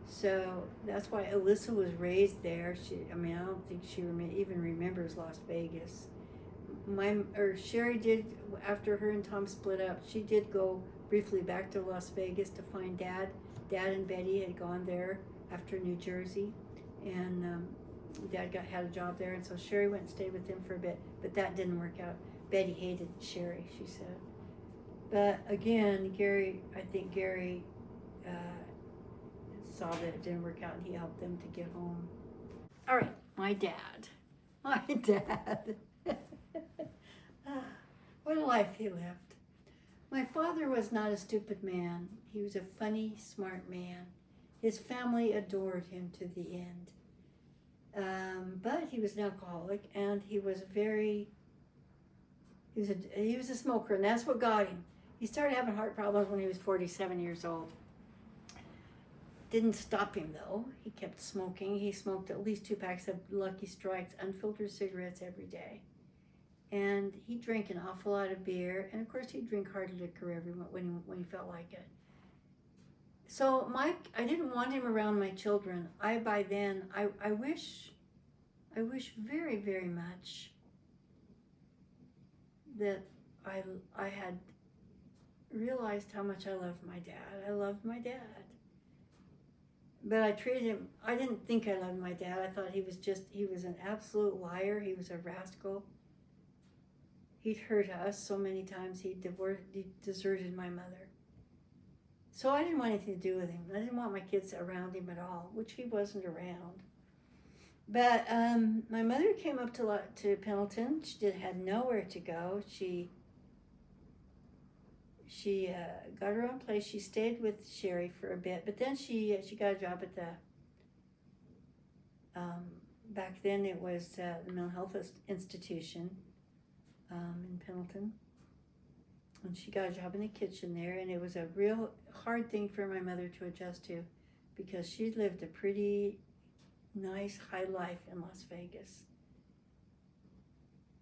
So that's why Alyssa was raised there. I don't think she even remembers Las Vegas. Sherry did, after her and Tom split up, she did go briefly back to Las Vegas to find Dad. Dad and Betty had gone there after New Jersey, and Dad had a job there, and so Sherry went and stayed with him for a bit, but that didn't work out. Betty hated Sherry, she said. But again, I think Gary saw that it didn't work out, and he helped them to get home. All right, my dad. What a life he lived. My father was not a stupid man. He was a funny, smart man. His family adored him to the end. But he was an alcoholic, and he was a smoker, and that's what got him. He started having heart problems when he was 47 years old. Didn't stop him though. He kept smoking. He smoked at least 2 packs of Lucky Strikes, unfiltered cigarettes every day. And he drank an awful lot of beer, and of course he'd drink hard liquor when he felt like it. So I didn't want him around my children. I wish very, very much that I had realized how much I loved my dad. I loved my dad. But I didn't think I loved my dad. I thought he was an absolute liar. He was a rascal. He'd hurt us so many times. He deserted my mother. So I didn't want anything to do with him. I didn't want my kids around him at all, which he wasn't around. But my mother came up to Pendleton. She had nowhere to go. She she got her own place. She stayed with Sherry for a bit, but then she got a job at the back then it was the mental health institution in Pendleton, and she got a job in the kitchen there, and it was a real hard thing for my mother to adjust to, because she lived a pretty nice high life in Las Vegas.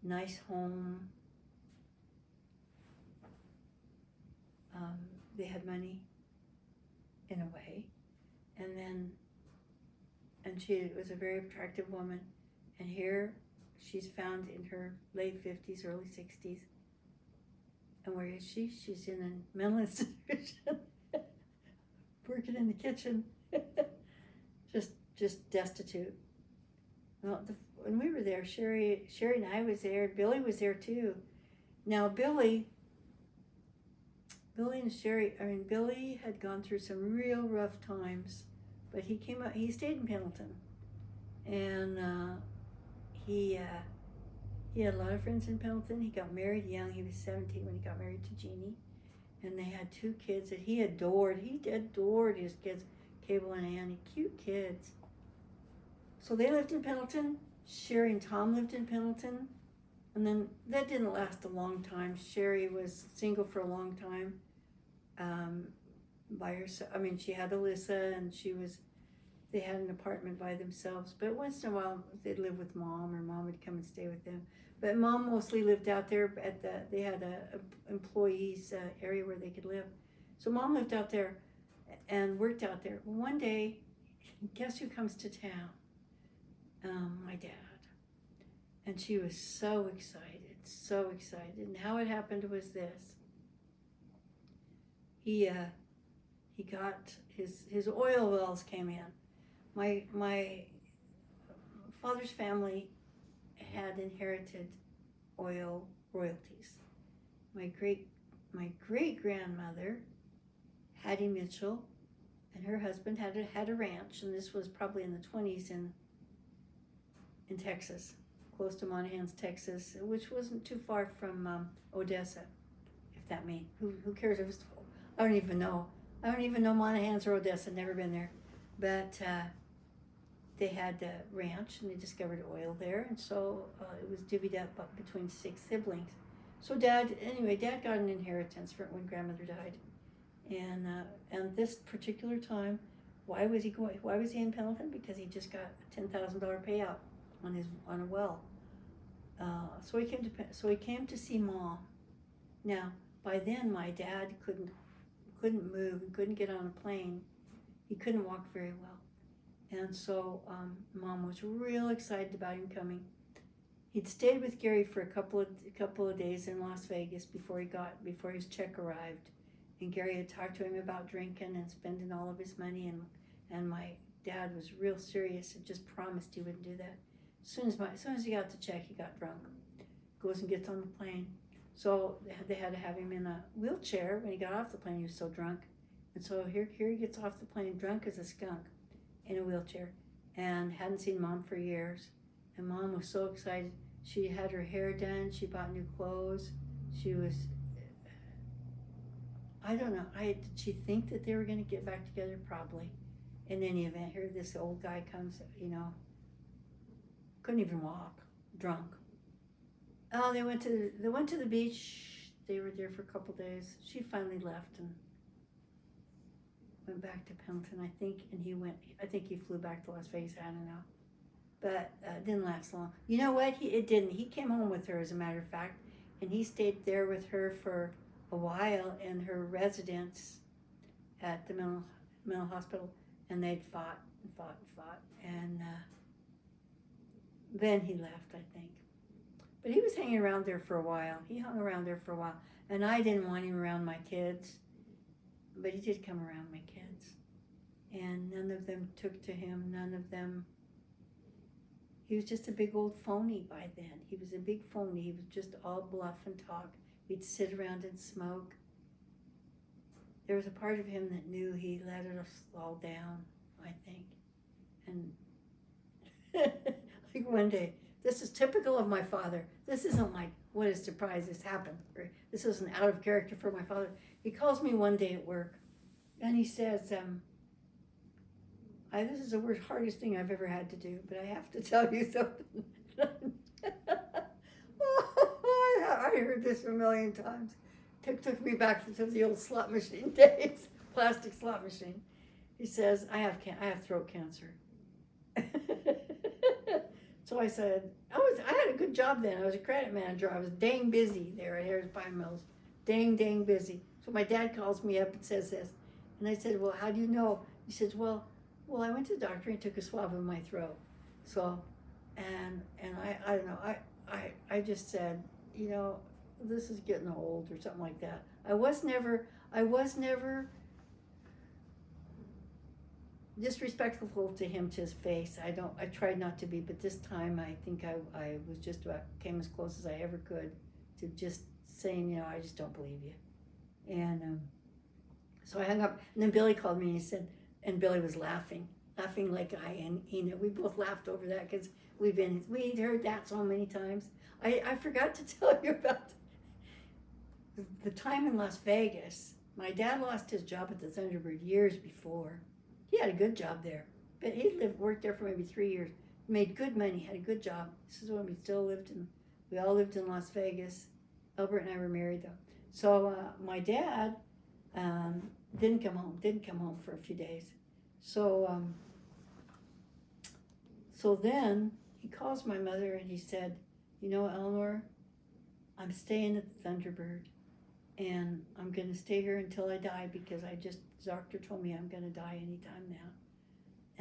Nice home. They had money in a way, and she was a very attractive woman, and here she's found in her late 50s, early 60s. And where is she? She's in a mental institution, working in the kitchen, just destitute. Well, when we were there, Sherry and I was there. Billy was there too. Now Billy and Sherry. I mean, Billy had gone through some real rough times, but he came out. He stayed in Pendleton, and he had a lot of friends in Pendleton. He got married young. He was 17 when he got married to Jeannie, and they had 2 kids that he adored. He adored his kids, Cable and Annie, cute kids. So they lived in Pendleton. Sherry and Tom lived in Pendleton, and then that didn't last a long time. Sherry was single for a long time, by herself. I mean, she had Alyssa, and they had an apartment by themselves, but once in a while they'd live with Mom, or Mom would come and stay with them. But Mom mostly lived out there they had a employees area where they could live. So Mom lived out there and worked out there. Well, one day, guess who comes to town? My dad. And she was so excited. And how it happened was this. He got his oil wells came in. My father's family had inherited oil royalties. My great grandmother, Hattie Mitchell, and her husband had a ranch, and this was probably in the 20s in Texas, close to Monahans, Texas, which wasn't too far from Odessa, if that means. Who cares if it's, I don't even know Monahans or Odessa, never been there. But they had a ranch, and they discovered oil there, and so it was divvied up between 6 siblings. So Dad got an inheritance when grandmother died. And this particular time, why was he in Pendleton? Because he just got a $10,000 payout on a well. So he came to see Mom. Now, by then my dad couldn't move, and couldn't get on a plane. He couldn't walk very well. And so Mom was real excited about him coming. He'd stayed with Gary for a couple of days in Las Vegas before his check arrived. And Gary had talked to him about drinking and spending all of his money, and my dad was real serious and just promised he wouldn't do that. As soon as he got the check, he got drunk. Goes and gets on the plane. So they had to have him in a wheelchair. When he got off the plane, he was so drunk. And so here he gets off the plane, drunk as a skunk, in a wheelchair, and hadn't seen Mom for years. And Mom was so excited. She had her hair done. She bought new clothes. She was, I don't know. Did she think that they were going to get back together? Probably. In any event, here this old guy comes, couldn't even walk, drunk. Oh, they went to the beach. They were there for a couple days. She finally left and went back to Pendleton, I think, and I think he flew back to Las Vegas, I don't know. But it didn't last long. You know what? It didn't. He came home with her, as a matter of fact, and he stayed there with her for a while in her residence at the mental hospital, and they'd fought, and then he left, I think. But he was hanging around there for a while. He hung around there for a while, and I didn't want him around my kids, but he did come around my kids, and none of them took to him. None of them. He was just a big old phony by then. He was a big phony. He was just all bluff and talk. We'd sit around and smoke. There was a part of him that knew he let us all down, I think. And like one day, this is typical of my father. This isn't like, what a surprise this happened. Or this isn't out of character for my father. He calls me one day at work, and he says, this is the worst, hardest thing I've ever had to do, but I have to tell you something. I heard this a million times. Took me back to the old slot machine days, plastic slot machine. He says, I have throat cancer. So I said, I had a good job then. I was a credit manager. I was dang busy there at Harris Pine Mills. Dang busy. So my dad calls me up and says this. And I said, well, how do you know? He says, well, I went to the doctor and took a swab of my throat. So, and I don't know, I just said, this is getting old or something like that. I was never disrespectful to him, to his face. I tried not to be, but this time I think I was just about, came as close as I ever could to just saying, I just don't believe you. And so I hung up, and then Billy called me and he said, and Billy was laughing like I and Ina. We both laughed over that because we'd heard that so many times. I forgot to tell you about the time in Las Vegas. My dad lost his job at the Thunderbird years before. He had a good job there, but he worked there for maybe 3 years, made good money, had a good job. This is when we all lived in Las Vegas. Albert and I were married though. So my dad didn't come home for a few days. So then he calls my mother and he said, Eleanor, I'm staying at the Thunderbird and I'm going to stay here until I die because the doctor told me I'm going to die anytime now.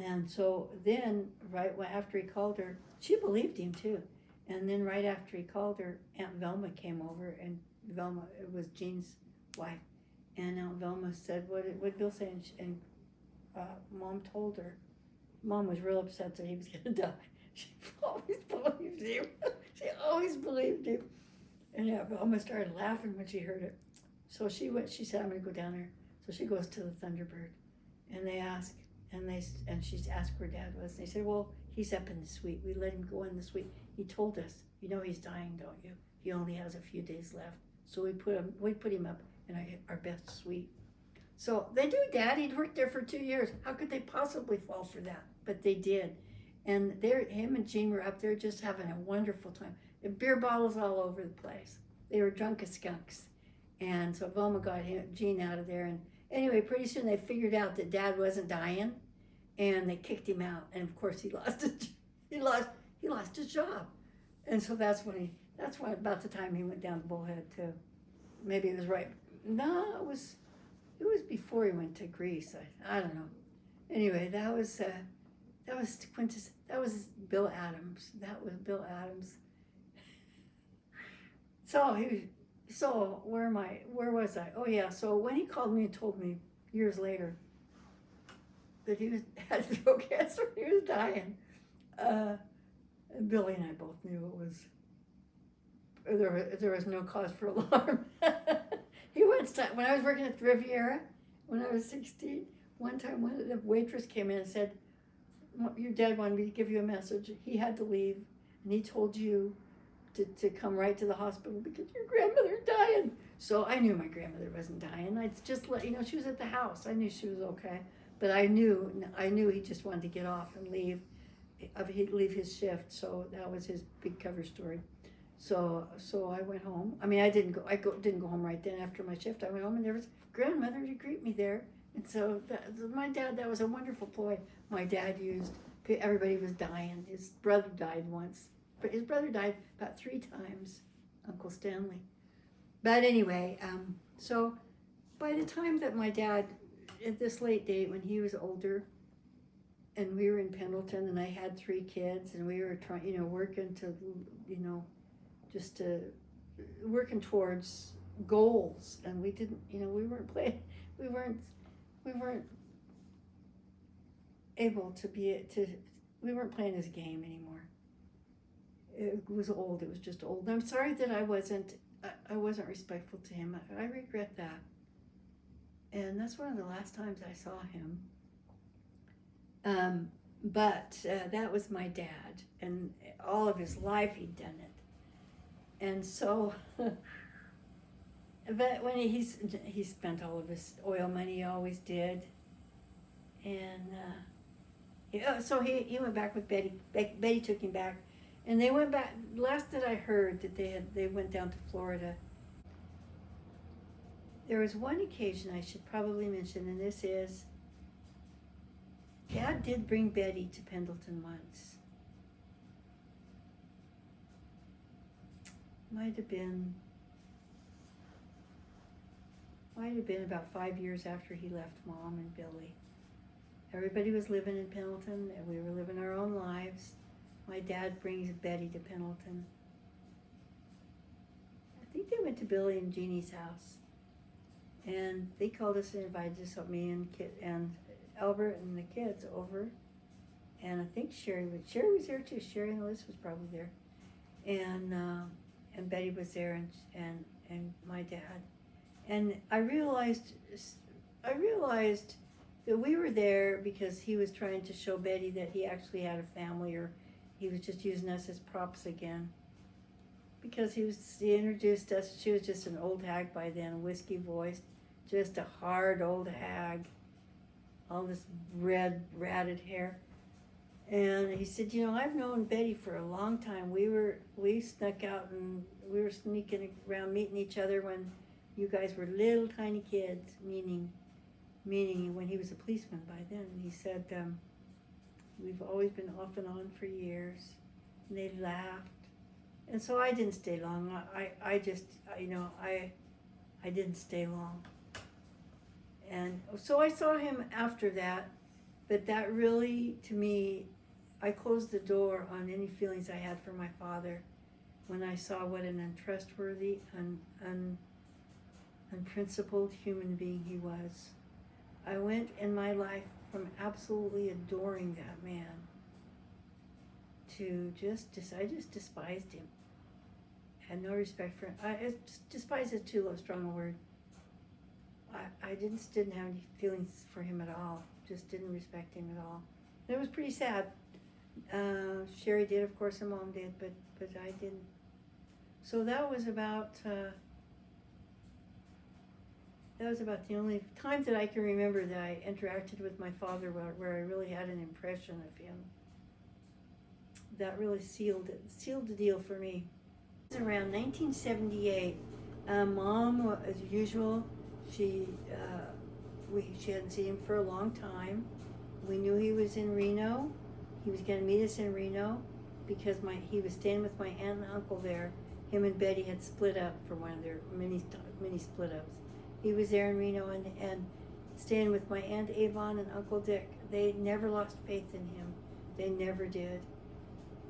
And so then, right after he called her, she believed him too. And then right after he called her, Aunt Velma came over, and Velma, it was Jean's wife, and Aunt Velma said, what did Bill say? And Mom told her. Mom was real upset that he was going to die. She always believed him. She always believed him. And Velma started laughing when she heard it. So she said, I'm going to go down there. So she goes to the Thunderbird, and they ask, and she's asked where Dad was. And they said, well, he's up in the suite. We let him go in the suite. He told us, he's dying, don't you? He only has a few days left. So we put him up in our best suite. So they do, Dad. He'd worked there for 2 years. How could they possibly fall for that? But they did. And him and Jean were up there just having a wonderful time. The beer bottles all over the place. They were drunk as skunks. And so Velma got Jean out of there. And anyway, pretty soon they figured out that Dad wasn't dying, and they kicked him out. And of course, he lost his job. And so that's about the time he went down to Bullhead too. Maybe it was right. No, it was before he went to Greece. I don't know. Anyway, that was Bill Adams. That was Bill Adams. So where was I? Oh yeah, so when he called me and told me years later that he had throat cancer, he was dying. And Billy and I both knew there was no cause for alarm. When I was working at the Riviera, when I was 16, one time the waitress came in and said, your dad wanted me to give you a message. He had to leave, and he told you to come right to the hospital because your grandmother's dying. So I knew my grandmother wasn't dying. I just she was at the house. I knew she was okay. But I knew he just wanted to get off and leave. He'd leave his shift, so that was his big cover story. So I went home. I mean, I didn't go home right then after my shift. I went home and there was grandmother to greet me there. And so my dad, that was a wonderful ploy my dad used. Everybody was dying. His brother died once. But his brother died about 3 times, Uncle Stanley. But anyway, so by the time that my dad, at this late date when he was older, and we were in Pendleton, and I had 3 kids, and we were trying, working to, working towards goals, and we didn't, we weren't able to we weren't playing his game anymore. It was old. It was just old. And I'm sorry that I wasn't respectful to him. I regret that. And that's one of the last times I saw him. But that was my dad, and all of his life he'd done it. And so, but when he spent all of his oil money, he always did. And so he went back with Betty. Betty took him back, and they went back. Last that I heard that they went down to Florida. There was one occasion I should probably mention, and this is, Dad did bring Betty to Pendleton once. Might have been about 5 years after he left Mom and Billy. Everybody was living in Pendleton, and we were living our own lives. My dad brings Betty to Pendleton. I think they went to Billy and Jeannie's house. And they called us and invited us, me and Albert and the kids over. And I think Sherry was there too. Sherry and Liz was probably there. And Betty was there, and my dad. And I realized that we were there because he was trying to show Betty that he actually had a family, or he was just using us as props again. Because he introduced us. She was just an old hag by then, whiskey voiced, just a hard old hag, all this red ratted hair. And he said, I've known Betty for a long time. We snuck out and we were sneaking around meeting each other when you guys were little tiny kids, meaning when he was a policeman by then. He said, we've always been off and on for years. And they laughed. And so I didn't stay long. I didn't stay long. And so I saw him after that, but that really, to me, I closed the door on any feelings I had for my father when I saw what an untrustworthy, unprincipled human being he was. I went in my life from absolutely adoring that man to I just despised him. Had no respect for him. Despise is too strong a word. I just didn't have any feelings for him at all. Just didn't respect him at all. And it was pretty sad. Sherry did, of course, and Mom did, but I didn't. So that was about the only time that I can remember that I interacted with my father where I really had an impression of him. That really sealed the deal for me. It was around 1978. Mom, as usual, she hadn't seen him for a long time. We knew he was in Reno. He was going to meet us in Reno because he was staying with my aunt and uncle there. Him and Betty had split up for one of their many split ups. He was there in Reno and staying with my Aunt Avon and Uncle Dick. They never lost faith in him. They never did.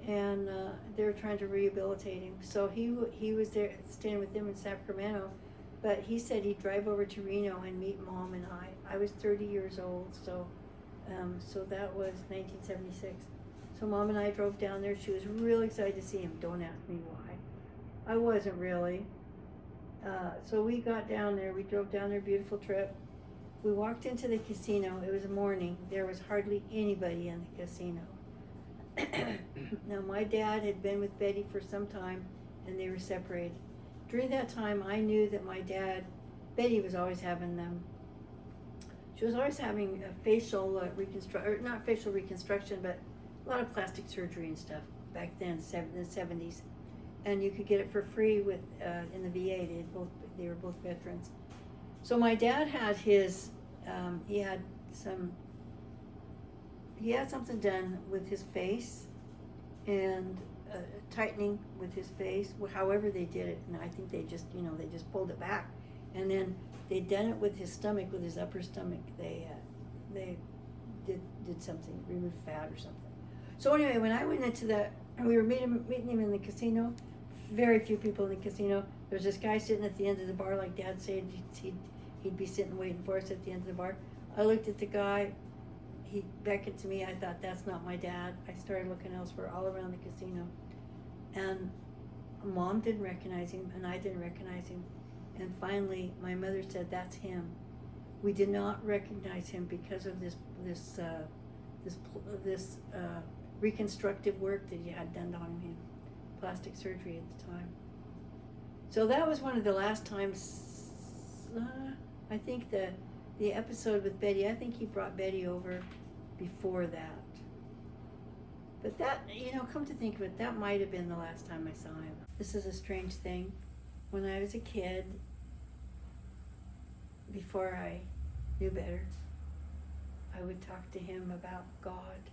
And they were trying to rehabilitate him. So he was there staying with them in Sacramento. But he said he'd drive over to Reno and meet Mom and I. I was 30 years old, so that was 1976. So Mom and I drove down there. She was really excited to see him. Don't ask me why. I wasn't really. So we got down there. We drove down there, beautiful trip. We walked into the casino. It was morning. There was hardly anybody in the casino. Now, my dad had been with Betty for some time, and they were separated. During that time, I knew that Betty was always having she was always having a facial not facial reconstruction, but a lot of plastic surgery and stuff back then, in the 70s. And you could get it for free in the VA. They were both veterans. So my dad had he had something done with his face, and tightening with his face, however they did it, and I think they just pulled it back, and then they done it with his stomach, with his upper stomach. They did something, removed fat or something. So anyway, when I went into we were meeting him in the casino. Very few people in the casino. There was this guy sitting at the end of the bar, like Dad said he'd be sitting waiting for us at the end of the bar. I looked at the guy. He beckoned to me. I thought, that's not my dad. I started looking elsewhere, all around the casino. And Mom didn't recognize him, and I didn't recognize him. And finally, my mother said, that's him. We did not recognize him because of this this reconstructive work that he had done on him, plastic surgery at the time. So that was one of the last times. I think the episode with Betty, I think he brought Betty over before that. But that, come to think of it, that might have been the last time I saw him. This is a strange thing. When I was a kid, before I knew better, I would talk to him about God.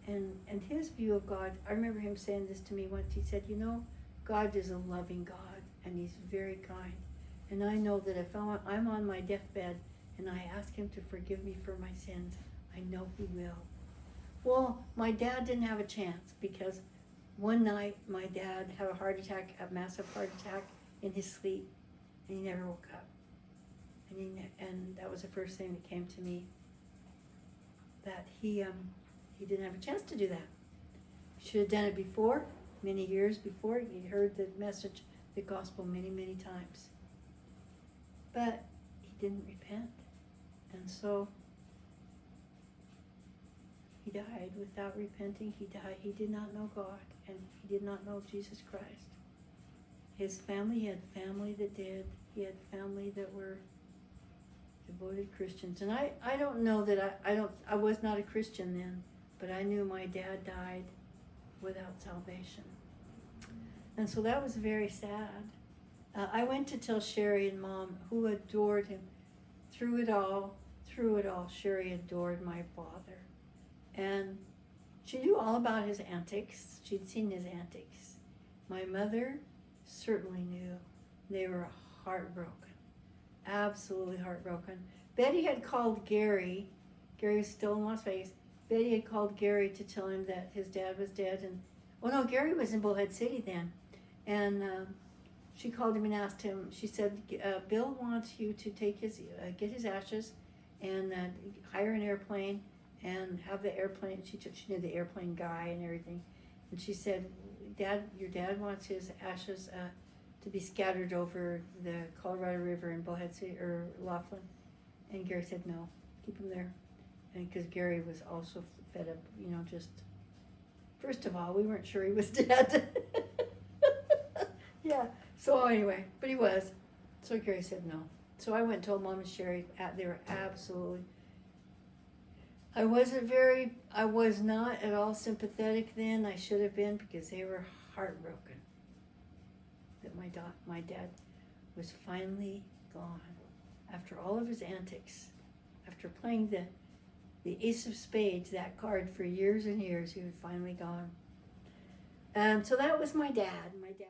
And his view of God, I remember him saying this to me once. He said, God is a loving God, and he's very kind. And I know that if I'm on my deathbed and I ask him to forgive me for my sins, I know he will. Well, my dad didn't have a chance, because one night my dad had a heart attack, a massive heart attack in his sleep, and he never woke up. And that was the first thing that came to me, that he didn't have a chance to do that. He should have done it before, many years before. He heard the message, the gospel, many, many times. But he didn't repent. And so he died without repenting. He died. He did not know God, and he did not know Jesus Christ. His family, he had family that did. He had family that were devoted Christians. And I don't know that I was not a Christian then, but I knew my dad died without salvation. And so that was very sad. I went to tell Sherry and Mom, who adored him. Through it all, Sherry adored my father. And she knew all about his antics. She'd seen his antics. My mother certainly knew. They were heartbroken. Absolutely heartbroken. Betty had called Gary. Gary was still in Las Vegas. Betty had called Gary to tell him that his dad was dead. Gary was in Bullhead City then. And she called him and asked him, she said, Bill wants you to take get his ashes and hire an airplane and have the airplane. She knew the airplane guy and everything. And she said, your dad wants his ashes to be scattered over the Colorado River in Bullhead City, or Laughlin. And Gary said, no, keep him there. And because Gary was also fed up, just, first of all, we weren't sure he was dead. Yeah, so anyway, but he was. So Gary said no. So I went and told Mom and Sherry, they were absolutely, I was not at all sympathetic then. I should have been, because they were heartbroken that my dad was finally gone. After all of his antics, after playing the Ace of Spades, that card, for years and years, he was finally gone. So that was my dad. My dad.